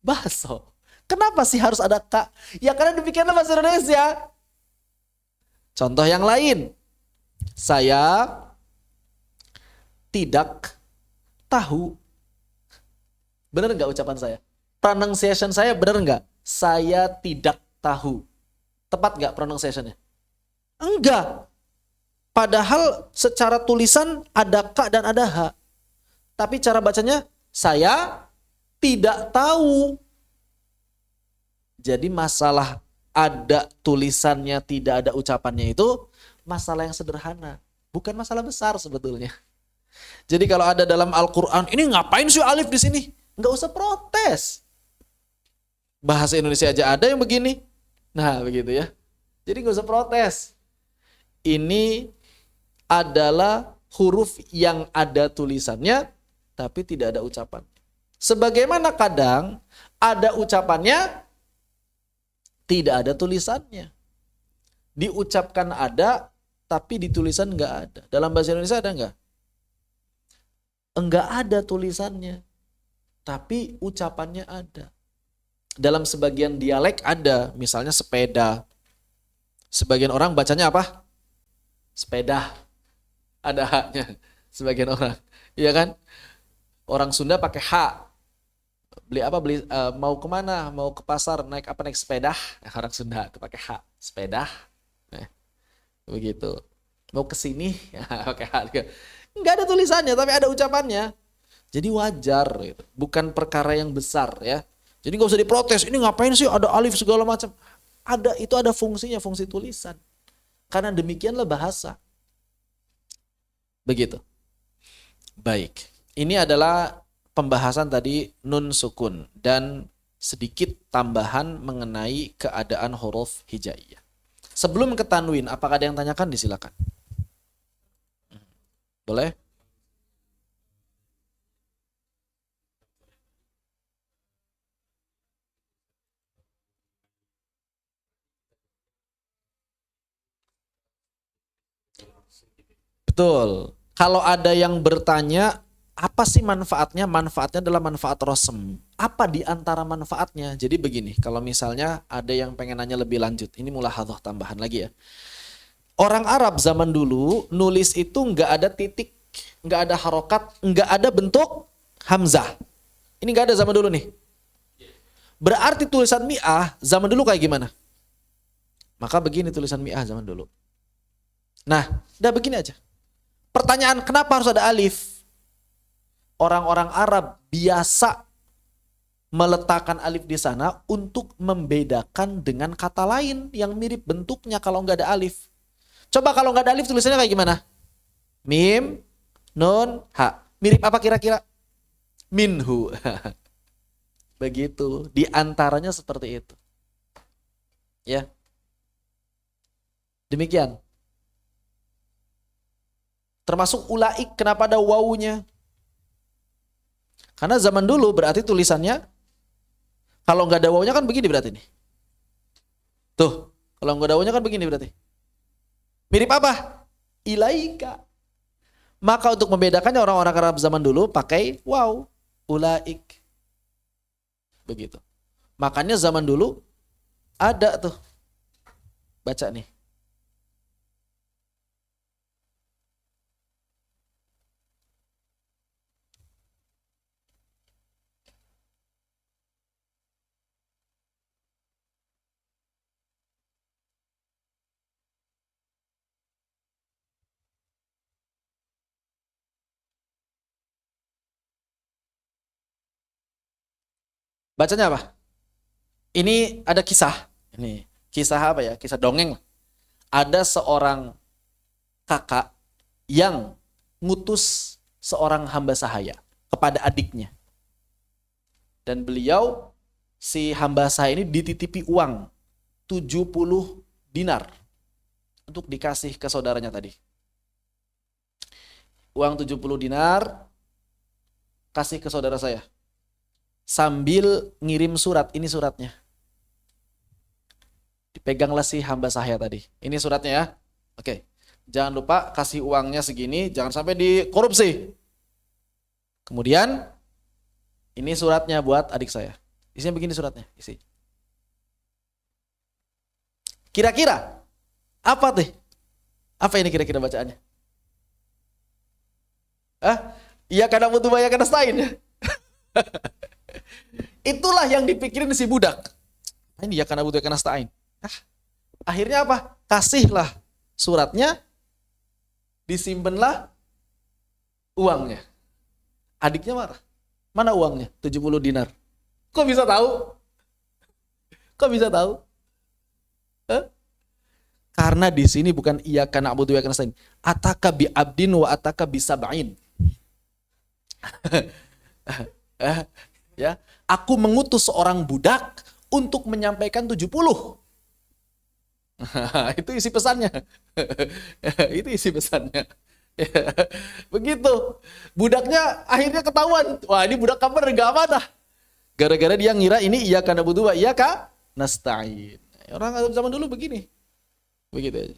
Baso. Kenapa sih harus ada K? Ya karena demikianlah bahasa Indonesia. Contoh yang lain. Saya tidak tahu. Benar nggak ucapan saya? Pronunciation saya benar nggak? Saya tidak tahu. Tepat nggak pronunciationnya? Enggak. Padahal secara tulisan ada K dan ada H. Tapi cara bacanya saya tidak tahu. Jadi masalah ada tulisannya tidak ada ucapannya itu masalah yang sederhana. Bukan masalah besar sebetulnya. Jadi kalau ada dalam Al-Quran, ini ngapain sih alif di sini? Nggak usah protes. Bahasa Indonesia aja ada yang begini. Nah begitu ya. Jadi nggak usah protes. Ini adalah huruf yang ada tulisannya tapi tidak ada ucapan. Sebagaimana kadang ada ucapannya tidak ada tulisannya. Diucapkan ada tapi di tulisan nggak ada. Dalam bahasa Indonesia ada nggak? Enggak ada tulisannya tapi ucapannya ada. Dalam sebagian dialek ada, misalnya sepeda. Sebagian orang bacanya apa? Sepeda. Ada haknya sebagian orang, iya kan? Orang Sunda pakai hak. Beli apa? Mau kemana? Mau ke pasar, naik apa? Naik sepeda. Orang Sunda pakai hak, sepeda. Begitu. Mau ke sini, pakai hak. Enggak ada tulisannya, tapi ada ucapannya. Jadi wajar, gitu. Bukan perkara yang besar ya. Jadi nggak usah diprotes. Ini ngapain sih ada alif segala macam? Ada, itu ada fungsinya, fungsi tulisan. Karena demikianlah bahasa. Begitu. Baik. Ini adalah pembahasan tadi nun sukun dan sedikit tambahan mengenai keadaan huruf hijaiyah. Sebelum ke tanwin, apakah ada yang tanyakan? Disilakan. Boleh? Betul. Kalau ada yang bertanya, apa sih manfaatnya? Manfaatnya adalah manfaat rosem. Apa di antara manfaatnya? Jadi begini, kalau misalnya ada yang pengen nanya lebih lanjut, ini mulahadhah tambahan lagi ya. Orang Arab zaman dulu nulis itu nggak ada titik, nggak ada harokat, nggak ada bentuk hamzah. Ini nggak ada zaman dulu nih. Berarti tulisan mi'ah zaman dulu kayak gimana? Maka begini tulisan mi'ah zaman dulu. Nah, udah begini aja. Pertanyaan, kenapa harus ada alif? Orang-orang Arab biasa meletakkan alif di sana untuk membedakan dengan kata lain yang mirip bentuknya kalau nggak ada alif. Coba kalau nggak ada alif tulisannya kayak gimana? Mim, nun, ha. Mirip apa kira-kira? Minhu. Begitu. Di antaranya seperti itu. Ya. Demikian. Termasuk ulaik, kenapa ada wawunya? Karena zaman dulu berarti tulisannya, kalau nggak ada wawunya kan begini berarti nih. Tuh, kalau nggak ada wawunya kan begini berarti. Mirip apa? Ilaika. Maka untuk membedakannya orang-orang Arab zaman dulu pakai waw, ulaik. Begitu. Makanya zaman dulu ada tuh. Baca nih. Bacanya apa? Ini ada kisah. Ini kisah apa ya? Kisah dongeng. Ada seorang kakak yang ngutus seorang hamba sahaya kepada adiknya. Dan beliau, si hamba sahaya ini dititipi uang 70 dinar untuk dikasih ke saudaranya tadi. Uang 70 dinar kasih ke saudara saya. Sambil ngirim surat, ini suratnya. Dipeganglah si hamba sahaya tadi. Ini suratnya ya. Oke. Jangan lupa kasih uangnya segini, jangan sampai dikorupsi. Kemudian ini suratnya buat adik saya. Isinya begini suratnya, isi. Kira-kira apa tuh? Apa ini kira-kira bacaannya? Iya karena butuh banyak karena stain ya. Itulah yang dipikirin si budak. Ini ya karena butuh karena stain. Akhirnya apa? Kasihlah suratnya, disimpanlah uangnya. Adiknya marah. Mana uangnya? 70 dinar. Kok bisa tahu? Kok bisa tahu? Karena di sini bukan iya karena abudu wa nasta'in. Ataka bi abdin wa ataka bi sab'in. Ya, aku mengutus seorang budak untuk menyampaikan 70. Itu isi pesannya. Itu isi pesannya. Begitu. Budaknya akhirnya ketahuan. Wah, ini budak kabar enggak amanah. Gara-gara dia ngira ini iya karena butuh iya kah? Nasta'in. Orang Arab zaman dulu begini. Begitu aja.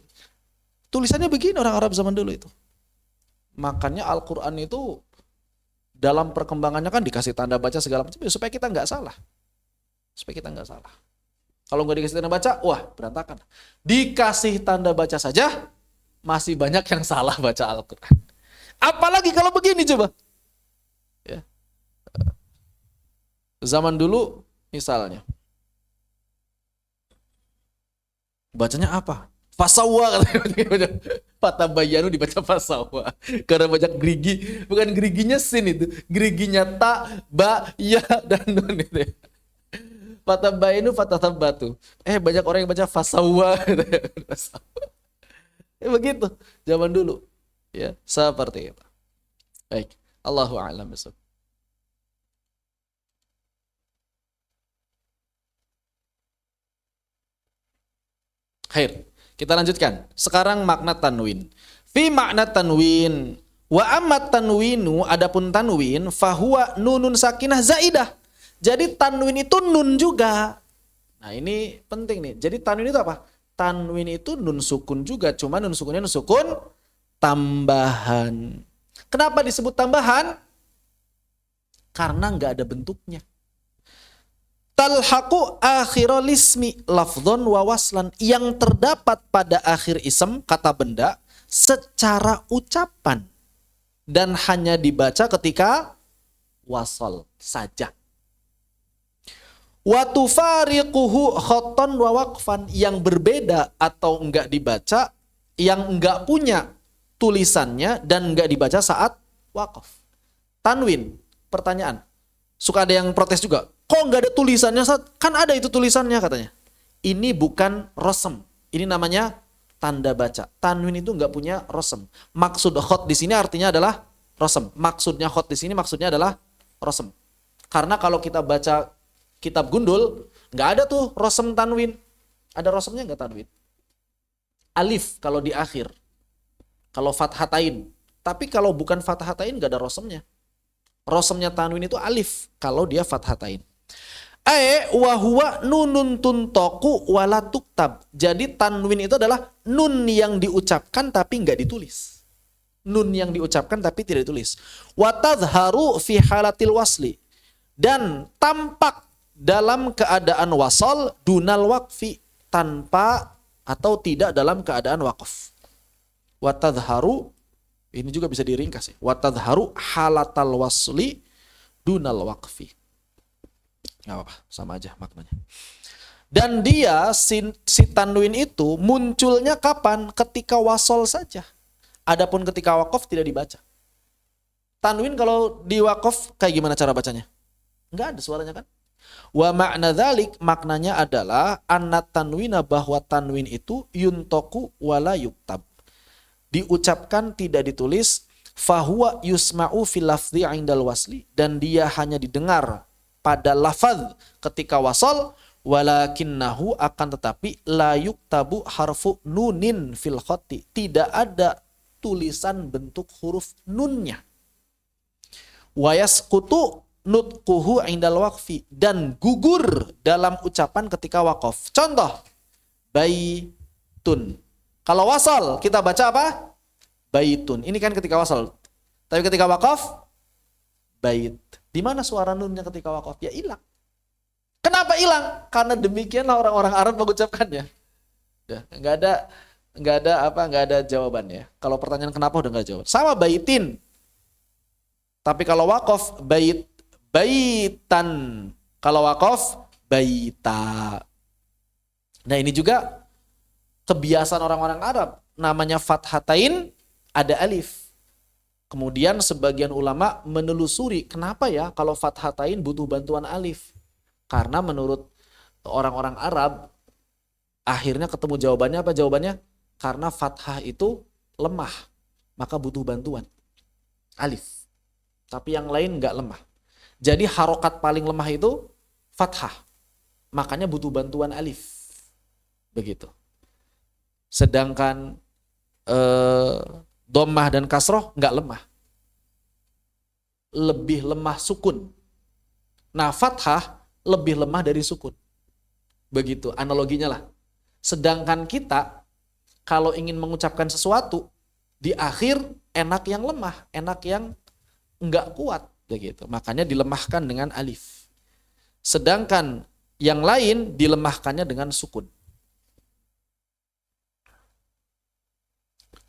Tulisannya begini orang Arab zaman dulu itu. Makanya Al-Qur'an itu dalam perkembangannya kan dikasih tanda baca segala macam supaya kita nggak salah. Supaya kita nggak salah. Kalau nggak dikasih tanda baca, wah berantakan. Dikasih tanda baca saja, masih banyak yang salah baca Al-Quran. Apalagi kalau begini coba. Ya. Zaman dulu misalnya. Bacanya apa? Fasawa katanya. Fatabayanu dibaca fasawa. Karena banyak gerigi. Bukan geriginya sin itu. Geriginya ta, ba, ya, dan nun itu. Fatabayanu fatatabatu. Banyak orang yang baca fasawa. Begitu zaman dulu. Ya, seperti itu. Baik, Allahu a'lam bishawab. Khair. Kita lanjutkan. Sekarang makna tanwin. Fi makna tanwin wa ammat tanwinu, adapun tanwin fahuwa nunun sakinah zaidah. Jadi tanwin itu nun juga. Nah, ini penting nih. Jadi tanwin itu apa? Tanwin itu nun sukun juga, cuma nun sukunnya nun sukun tambahan. Kenapa disebut tambahan? Karena nggak ada bentuknya. Talhaqu akhirul ismi lafdhon wa waslan, yang terdapat pada akhir ism kata benda secara ucapan dan hanya dibaca ketika wasal saja. Wa tufariquhu khattan wa waqfan, yang berbeda atau enggak dibaca, yang enggak punya tulisannya dan enggak dibaca saat waqaf. Tanwin, pertanyaan. Suka ada yang protes juga. Kok nggak ada tulisannya? Kan ada itu tulisannya katanya. Ini bukan rosem. Ini namanya tanda baca. Tanwin itu nggak punya rosem. Maksud khot di sini artinya adalah rosem. Maksudnya khot di sini maksudnya adalah rosem. Karena kalau kita baca kitab gundul, nggak ada tuh rosem tanwin. Ada rosemnya nggak tanwin? Alif kalau di akhir. Kalau fathatain. Tapi kalau bukan fathatain nggak ada rosemnya. Rosemnya tanwin itu alif kalau dia fathatain. Wa huwa nunun tuntoku wala tuktab. Jadi tanwin itu adalah nun yang diucapkan tapi nggak ditulis. Nun yang diucapkan tapi tidak ditulis. Wa tadharu fi halatil wasli. Dan tampak dalam keadaan wasal dunal waqfi, tanpa atau tidak dalam keadaan waqaf. Wa tadharu, ini juga bisa diringkas ya. Wa tadharu halatal wasli dunal waqfi. Nggak apa-apa, sama aja maknanya. Dan dia si tanwin itu munculnya kapan? Ketika wasol saja. Adapun ketika waqaf tidak dibaca. Tanwin kalau di waqaf kayak gimana cara bacanya? Nggak ada suaranya kan? Wa makna dzalik, maknanya adalah anna tanwina, bahwa tanwin itu yuntoku wala yuktab. Diucapkan tidak ditulis, fahuwa yusma'u fil lafzi 'indal wasli, dan dia hanya didengar pada lafaz ketika wasal, walakinnahu, akan tetapi la yuktabu harfu nunin fil khatti, tidak ada tulisan bentuk huruf nunnya. Wa yasqutu nutquhu 'indal waqfi, dan gugur dalam ucapan ketika waqaf. Contoh, baitun. Kalau wasal kita baca apa? Baitun. Ini kan ketika wasal. Tapi ketika waqaf, bait. Di mana suara nunnya ketika waqaf? Ya hilang. Kenapa hilang? Karena demikianlah orang-orang Arab mengucapkannya. Ya, nggak ada jawabannya. Kalau pertanyaan kenapa udah nggak jawab. Sama baitin. Tapi kalau waqaf baitan. Kalau waqaf baita. Nah, ini juga kebiasaan orang-orang Arab. Namanya fathatain, ada alif. Kemudian sebagian ulama menelusuri, kenapa ya kalau fathatain butuh bantuan alif? Karena menurut orang-orang Arab, akhirnya ketemu jawabannya apa? Jawabannya, karena fathah itu lemah, maka butuh bantuan alif. Tapi yang lain nggak lemah. Jadi harokat paling lemah itu fathah, makanya butuh bantuan alif. Begitu. Sedangkan dhammah dan kasroh nggak lemah. Lebih lemah sukun. Nah, fathah lebih lemah dari sukun. Begitu analoginya lah. Sedangkan kita kalau ingin mengucapkan sesuatu di akhir, enak yang lemah, enak yang nggak kuat, begitu. Makanya dilemahkan dengan alif. Sedangkan yang lain dilemahkannya dengan sukun.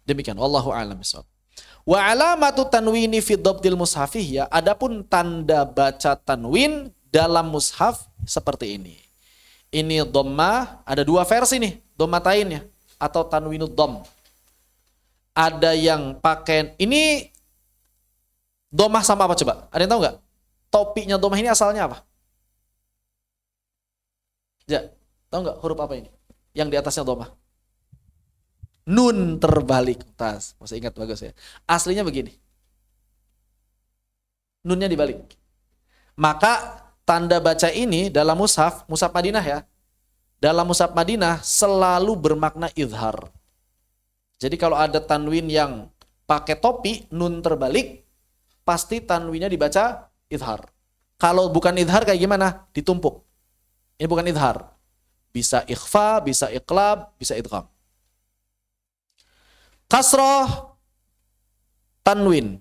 Demikian, wallahu a'lam bishawab. Wa alamatu tanwini fi dhabtil mushafih, ya, adapun tanda baca tanwin dalam mushaf seperti ini. Ini dhammah, ada dua versi nih, dhammatainnya atau tanwinud dhamm. Ada yang pakai ini dhammah sama apa coba? Ada yang tahu nggak? Topinya dhammah ini asalnya apa? Ya, tahu nggak huruf apa ini? Yang di atasnya dhammah. Nun terbalik. Tas, masih ingat bagus ya. Aslinya begini. Nunnya dibalik. Maka tanda baca ini dalam mushaf Madinah ya. Dalam mushaf Madinah selalu bermakna izhar. Jadi kalau ada tanwin yang pakai topi, nun terbalik, pasti tanwinnya dibaca izhar. Kalau bukan izhar kayak gimana? Ditumpuk. Ini bukan izhar. Bisa ikhfa, bisa iqlab, bisa idgham. Kasroh, tanwin.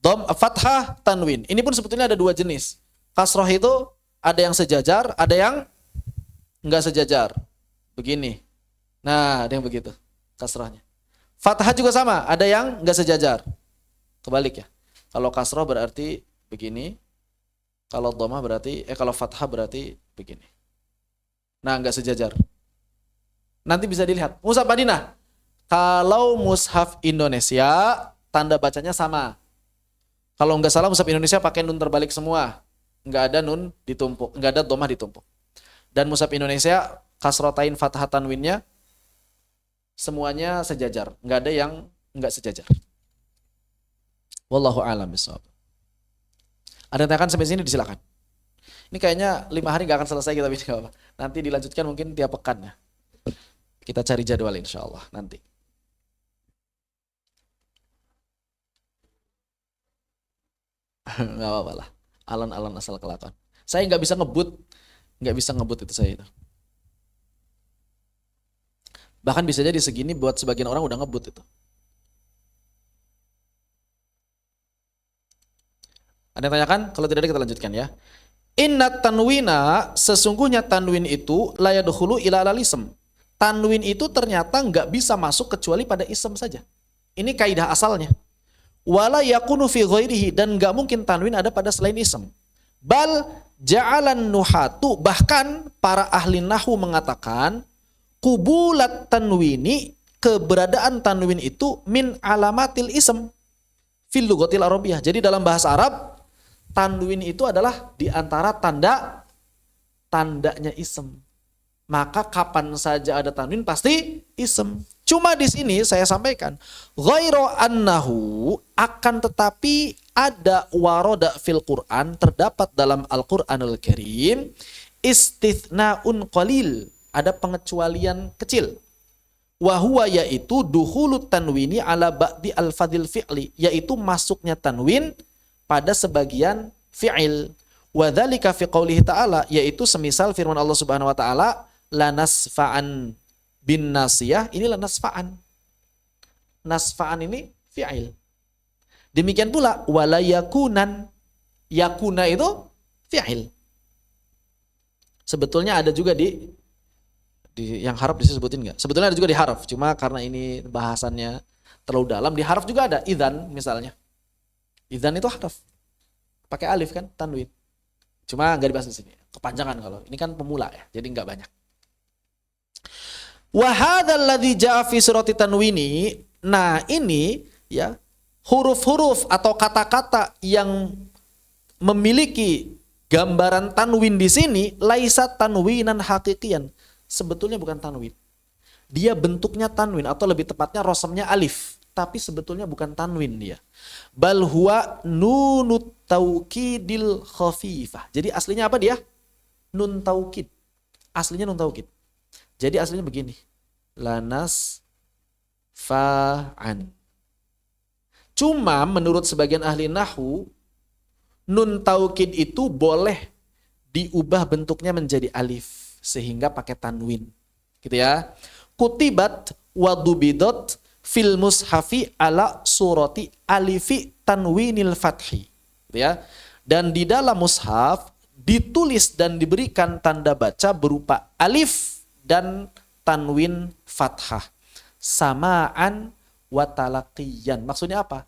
Dom, fathah, tanwin. Ini pun sebetulnya ada dua jenis. Kasroh itu ada yang sejajar, ada yang enggak sejajar. Begini. Nah, ada yang begitu. Kasrohnya. Fathah juga sama, ada yang enggak sejajar. Kebalik ya. Kalau kasroh berarti begini. Kalau domah berarti, kalau fathah berarti begini. Nah, enggak sejajar. Nanti bisa dilihat. Mushaf Madinah. Kalau mushaf Indonesia, tanda bacanya sama. Kalau enggak salah mushaf Indonesia pakai nun terbalik semua. Enggak ada nun ditumpuk, enggak ada domah ditumpuk. Dan mushaf Indonesia, kasrotain fathah tanwinnya, semuanya sejajar. Enggak ada yang enggak sejajar. Wallahu a'lam bishawab. Ada yang tanyakan sampai sini disilakan. Ini kayaknya 5 hari nggak akan selesai kita bicara. Nanti dilanjutkan mungkin tiap pekan ya. Kita cari jadwal insya Allah nanti. Nggak apa-apa lah. Alon-alon asal kelakon. Saya nggak bisa ngebut itu saya itu. Bahkan bisa jadi segini buat sebagian orang udah ngebut itu. Ada yang tanyakan? Kalau tidak ada kita lanjutkan ya. Inna tanwina, sesungguhnya tanwin itu la yadkhulu ila al-ism. Tanwin itu ternyata nggak bisa masuk kecuali pada ism saja. Ini kaidah asalnya. Wala yakunu fi ghairihi, dan nggak mungkin tanwin ada pada selain ism. Bal ja'alan nuhatu, bahkan para ahli nahwu mengatakan qubulat tanwini, keberadaan tanwin itu min alamatil ism fil lughatil arabiyyah. Jadi dalam bahasa Arab tanwin itu adalah di antara tandanya ism. Maka kapan saja ada tanwin pasti ism. Cuma di sini saya sampaikan, ghairu annahu, akan tetapi ada waroda fil Quran, terdapat dalam Al-Qur'anul Karim, istithnaun qalil, ada pengecualian kecil. Wahuwa, yaitu duhulut tanwini ala ba'di al-fadil fi'li, yaitu masuknya tanwin pada sebagian fi'il. Wadzalika fi qoulihi ta'ala, yaitu semisal firman Allah Subhanahu wa taala, lanasfa'an bin nasiyah, ini lanasfa'an. Nasfa'an ini fi'il. Demikian pula wala yakunan, yakuna itu fi'il. Sebetulnya ada juga di yang harf disebutin enggak? Sebetulnya ada juga di harf, cuma karena ini bahasannya terlalu dalam, di harf juga ada idzan misalnya. Idzan itu harf. Pakai alif kan, tanwin. Cuma enggak dibahas di sini. Kepanjangan kalau ini kan pemula ya, jadi enggak banyak. Wa hadzal ladzi jaa fi surati tanwini. Nah, ini ya, huruf-huruf atau kata-kata yang memiliki gambaran tanwin di sini laisa tanwinan haqiqiyan. Sebetulnya bukan tanwin. Dia bentuknya tanwin atau lebih tepatnya rosamnya alif, tapi sebetulnya bukan tanwin dia. Bal huwa nunut taukidil khafifah. Jadi aslinya apa dia? Nun taukid. Aslinya nun taukid. Jadi aslinya begini. Lanas fa'an. Cuma menurut sebagian ahli nahwu, nun taukid itu boleh diubah bentuknya menjadi alif sehingga pakai tanwin. Gitu ya. Kutibat wa dubidot fil mushafi ala surati alifi tanwinil fathi. Gitu ya. Dan di dalam mushaf ditulis dan diberikan tanda baca berupa alif dan tanwin fathah. Sama'an wa talaqiyan. Maksudnya apa?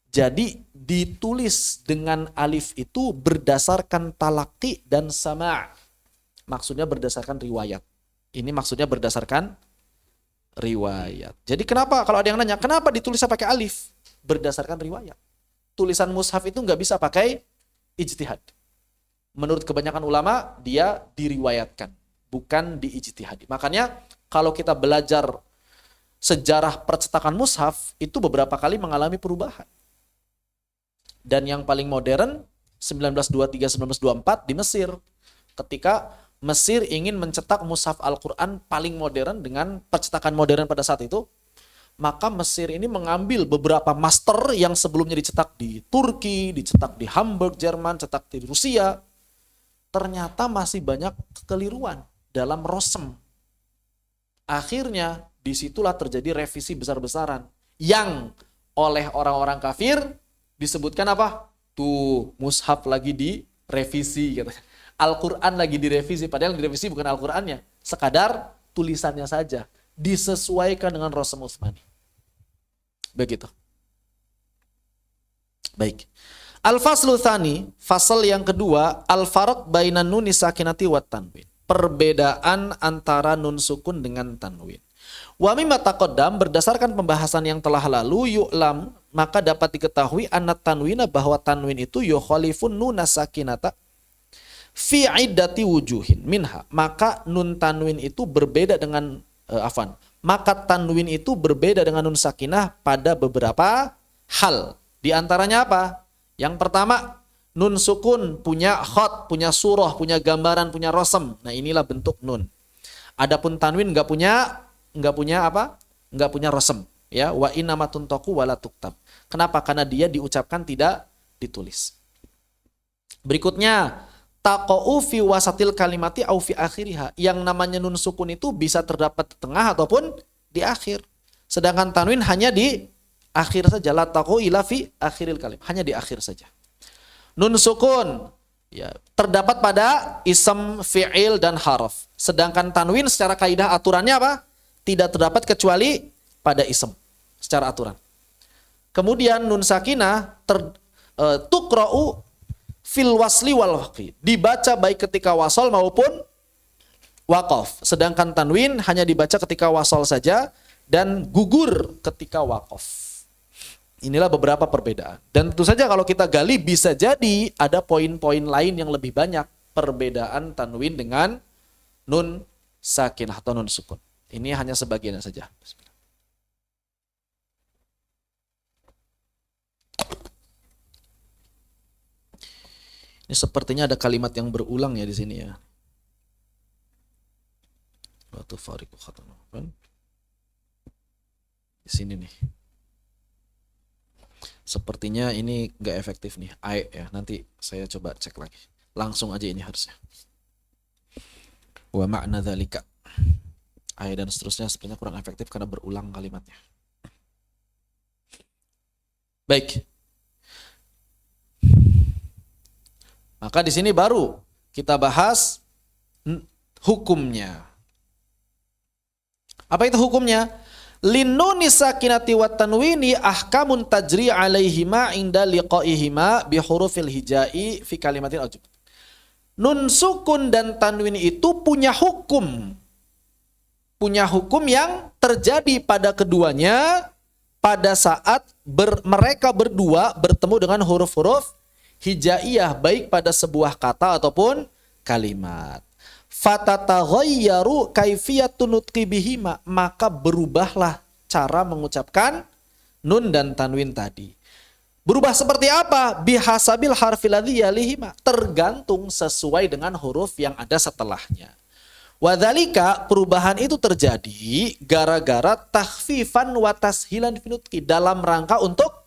Jadi ditulis dengan alif itu berdasarkan talaqi dan sama'. Maksudnya berdasarkan riwayat. Ini maksudnya berdasarkan riwayat. Jadi kenapa kalau ada yang nanya, kenapa ditulisnya pakai alif? Berdasarkan riwayat. Tulisan mushaf itu nggak bisa pakai ijtihad. Menurut kebanyakan ulama, dia diriwayatkan, bukan diijtihadi. Makanya kalau kita belajar sejarah percetakan mushaf itu beberapa kali mengalami perubahan. Dan yang paling modern 1923-1924 di Mesir, ketika Mesir ingin mencetak mushaf Al-Quran paling modern dengan percetakan modern pada saat itu, maka Mesir ini mengambil beberapa master yang sebelumnya dicetak di Turki, dicetak di Hamburg, Jerman, cetak di Rusia. Ternyata masih banyak kekeliruan dalam rosem. Akhirnya disitulah terjadi revisi besar-besaran yang oleh orang-orang kafir disebutkan apa? Tuh, mushaf lagi direvisi gitu. Al-Quran lagi direvisi, padahal yang direvisi bukan Al-Qurannya, sekadar tulisannya saja, disesuaikan dengan Rosem Utsmani. Begitu. Baik. Al-Faslu Tsani, fasal yang kedua, al-farq bainan nun sakinati wat tanwin. Perbedaan antara nun sukun dengan tanwin. Wa mimma taqaddam, berdasarkan pembahasan yang telah lalu, yu'lam, maka dapat diketahui anna tanwina, bahwa tanwin itu yukhalifun nun sakinata fi iddati wujuhin minha, maka nun tanwin itu berbeda dengan maka tanwin itu berbeda dengan nun sakinah pada beberapa hal. Di antaranya apa? Yang pertama, nun sukun punya khot, punya surah, punya gambaran, punya rosem. Nah, inilah bentuk nun. Adapun tanwin enggak punya apa? Enggak punya rosem, ya. Wa innamatun taqu wala tuktab. Kenapa? Karena dia diucapkan tidak ditulis. Berikutnya, taqa'u fi wasatil kalimati au fi akhiriha. Yang namanya nun sukun itu bisa terdapat di tengah ataupun di akhir. Sedangkan tanwin hanya di akhir saja. La taqa'u ila fi akhiril kalim. Hanya di akhir saja. Nun sukun ya, terdapat pada ism, fi'il, dan harf. Sedangkan tanwin secara kaidah aturannya apa? Tidak terdapat kecuali pada ism secara aturan. Kemudian nun sakinah tuqra'u fil wasli wal waqfi, dibaca baik ketika wasal maupun waqaf. Sedangkan tanwin hanya dibaca ketika wasal saja dan gugur ketika waqaf. Inilah beberapa perbedaan. Dan tentu saja kalau kita gali bisa jadi ada poin-poin lain yang lebih banyak perbedaan tanwin dengan nun sakinah atau nun sukun. Ini hanya sebagian saja. Ini sepertinya ada kalimat yang berulang ya di sini ya. Waktu fariqu khatan. Di sini nih. Sepertinya ini nggak efektif nih. Ya, nanti saya coba cek lagi. Langsung aja ini harusnya. Wa ma'na dzalika. Dan seterusnya sepertinya kurang efektif karena berulang kalimatnya. Baik. Maka di sini baru kita bahas hukumnya. Apa itu hukumnya? Linnuni sakinati wat tanwini ahkamun tajri alaihima inda liqaihima bi hurufil hijai fi kalimatin aujub. Nun sukun dan tanwin itu punya hukum. Punya hukum yang terjadi pada keduanya pada saat mereka berdua bertemu dengan huruf-huruf hijaiyah, baik pada sebuah kata ataupun kalimat. Fatataghayyaru kaifiyatun nutqi bihima, maka berubahlah cara mengucapkan nun dan tanwin tadi. Berubah seperti apa? Bihasabil harfil ladzi yalihima, tergantung sesuai dengan huruf yang ada setelahnya. Wadzalika, perubahan itu terjadi gara-gara takhfifan wa tashilan fi nutqi, dalam rangka untuk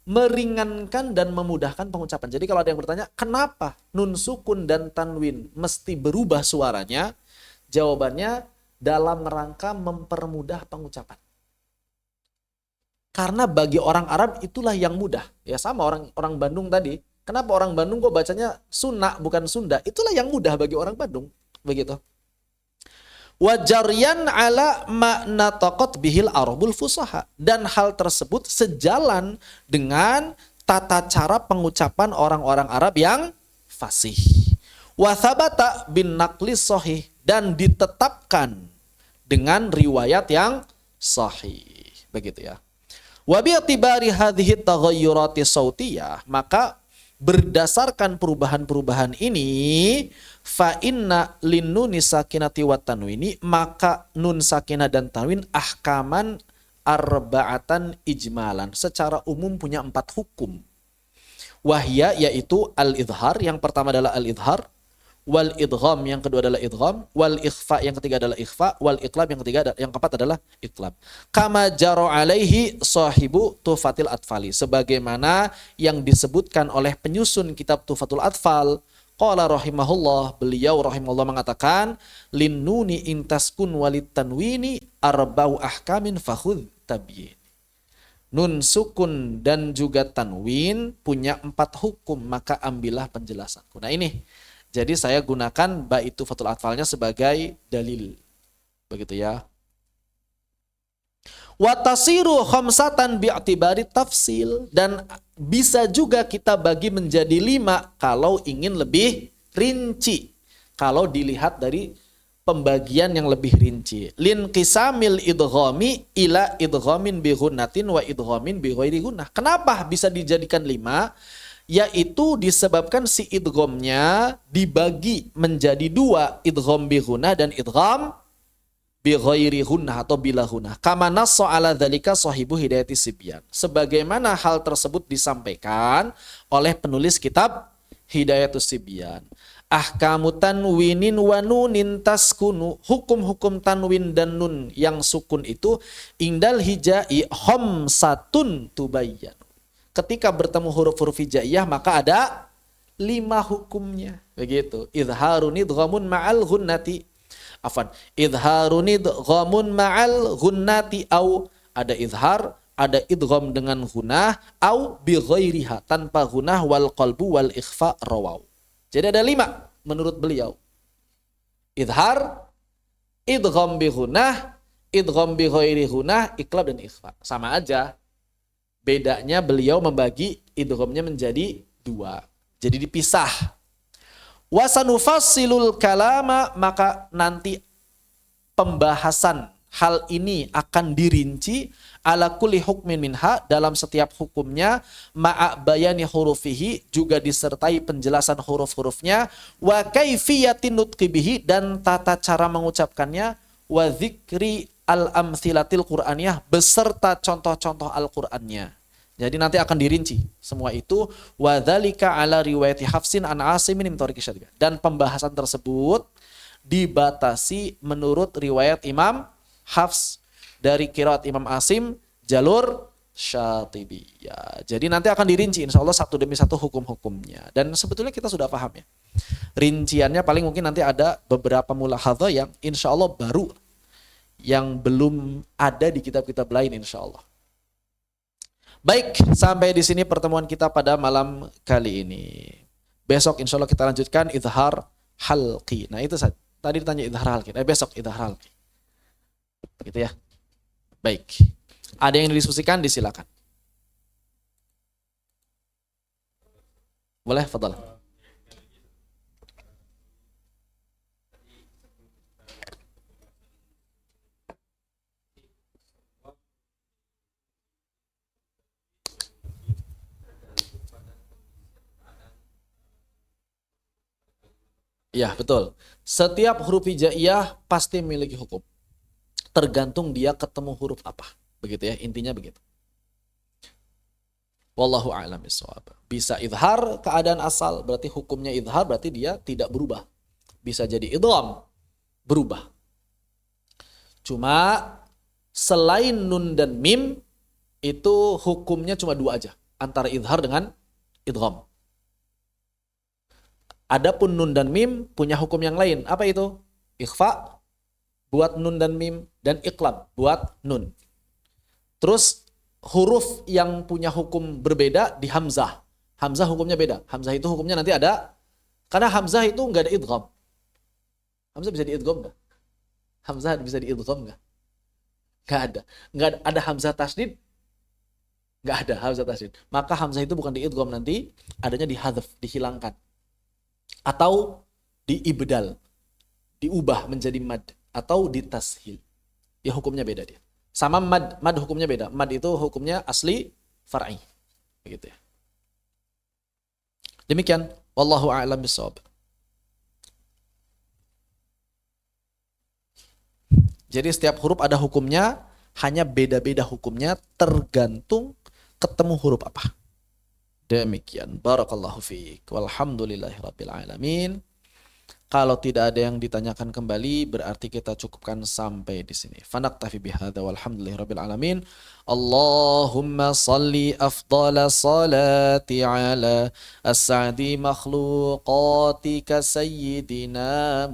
meringankan dan memudahkan pengucapan. Jadi kalau ada yang bertanya, kenapa nun sukun dan tanwin mesti berubah suaranya? Jawabannya dalam rangka mempermudah pengucapan. Karena bagi orang Arab itulah yang mudah. Ya sama orang Bandung tadi. Kenapa orang Bandung kok bacanya Sunda bukan Sunda? Itulah yang mudah bagi orang Bandung. Begitu. Wajaryan ala makna taqat bihil arabul fusaha, dan hal tersebut sejalan dengan tata cara pengucapan orang-orang Arab yang fasih. Wa thabata bin naqlis sahih, dan ditetapkan dengan riwayat yang sahih. Begitu ya. Wa bi'tibari hadhihi taghayyurati sautiyah, maka Berdasarkan perubahan-perubahan ini, fa inna linnuni sakinati wat tanwini, maka nun sakinah dan tanwin ahkaman arba'atan ijmalan, secara umum punya 4 hukum. Wahya, yaitu al-idhar, yang pertama adalah al-idhar, wal idgham yang kedua adalah idgham, wal ikhfa yang ketiga adalah ikhfa, wal iqlab yang keempat adalah iqlab. Kama jaro alaihi sahibu Tuhfatil Atfali, sebagaimana yang disebutkan oleh penyusun kitab Tuhfatul Atfal. Qala rahimahullah, beliau rahimahullah mengatakan, linnuni intaskun walit tanwini arba'u ahkamin fakhudh tabyin. Nun sukun dan juga tanwin punya 4 hukum, maka ambillah penjelasanku. Nah ini, jadi saya gunakan ba itu Fathul Atfalnya sebagai dalil. Begitu ya. Wa tasiru khamsatan bi'tibari tafsil, dan bisa juga kita bagi menjadi 5 kalau ingin lebih rinci. Kalau dilihat dari pembagian yang lebih rinci. Lin qisamil idghami ila idghamin bi ghunnatin wa idghamin bi ghairi gunnah. Kenapa bisa dijadikan 5? Yaitu disebabkan si idghamnya dibagi menjadi 2, idgham bi ghunnah dan idgham bi ghairi ghunnah atau bila ghunnah. Kama nassa ala dzalika sahibu Hidayati Sibyan. Sebagaimana hal tersebut disampaikan oleh penulis kitab Hidayatus Sibyan. Ahkamu tanwinin wa nunin taskunu, hukum-hukum tanwin dan nun yang sukun itu indal hijai khamsatun tubayyan. Ketika bertemu huruf-huruf hijaiyah maka ada 5 hukumnya. Begitu. Idharun idghamun ma'al ghunnati. Afwan. Idharun idghamun ma'al ghunnati, au ada idhar, ada idgham dengan ghunnah, au bi ghairiha, tanpa ghunnah, wal qalbu wal ikhfa rawaw. Jadi ada 5 menurut beliau. Idhar, idgham bi ghunnah, idgham bi ghairi ghunnah, iqlab dan ikhfa. Sama aja. Bedanya beliau membagi idghamnya menjadi 2. Jadi dipisah. Wasanufassilul kalama, maka nanti pembahasan hal ini akan dirinci ala kulli hukmin minha, dalam setiap hukumnya, ma'a bayani hurufihi, juga disertai penjelasan huruf-hurufnya, wa kaifiyatin nutqi bihi, dan tata cara mengucapkannya, wa dzikri al-amthilatil Qur'aniyah, beserta contoh-contoh Al-Qur'annya. Jadi nanti akan dirinci semua itu. Wa dzalika ala riwayati Hafsin an Asimin min tariqi Syatibiyah, dan pembahasan tersebut dibatasi menurut riwayat Imam Hafs dari qiraat Imam Asim jalur Syatibiyah. Jadi nanti akan dirinci insya Allah satu demi satu hukum-hukumnya. Dan sebetulnya kita sudah paham ya. Rinciannya paling mungkin nanti ada beberapa mulahadzah yang insya Allah baru, yang belum ada di kitab-kitab lain insya Allah. Baik, sampai di sini pertemuan kita pada malam kali ini. Besok insya Allah kita lanjutkan idhar halqi. Nah itu saja. Tadi ditanya idhar halqi. Besok idhar halqi. Begitu ya. Baik. Ada yang didiskusikan, disilakan. Boleh, fadhal. Ya, betul. Setiap huruf hijaiyah pasti memiliki hukum. Tergantung dia ketemu huruf apa. Begitu ya, intinya begitu. Wallahu a'lam bishawab. Bisa idhar keadaan asal, berarti hukumnya idhar, berarti dia tidak berubah. Bisa jadi idgham, berubah. Cuma selain nun dan mim, itu hukumnya cuma 2 aja. Antara idhar dengan idgham. Adapun nun dan mim punya hukum yang lain. Apa itu? Ikhfa buat nun dan mim, dan iqlab buat nun. Terus huruf yang punya hukum berbeda di hamzah. Hamzah hukumnya beda. Hamzah itu hukumnya nanti ada, karena hamzah itu nggak ada idgham. Hamzah bisa diidgham nggak? Hamzah bisa diidgham nggak? Nggak ada. Nggak ada hamzah tasydid. Nggak ada hamzah tasydid. Maka hamzah itu bukan diidgham, nanti adanya dihadzaf, dihilangkan. Atau diibdal, diubah menjadi mad, atau ditashil. Ya hukumnya beda dia. Sama mad, mad hukumnya beda. Mad itu hukumnya asli far'i. Begitu ya. Demikian, wallahu a'lam bishawab. Jadi setiap huruf ada hukumnya, hanya beda-beda hukumnya tergantung ketemu huruf apa. Demikian. Barakallahu fiik. Walhamdulillahirabbil alamin. Kalau tidak ada yang ditanyakan kembali, berarti kita cukupkan sampai di sini. Fanaktafi bihadza walhamdulillahirabbil alamin. Allahumma salli afdala salati ala as'adi makhluqatika sayyidina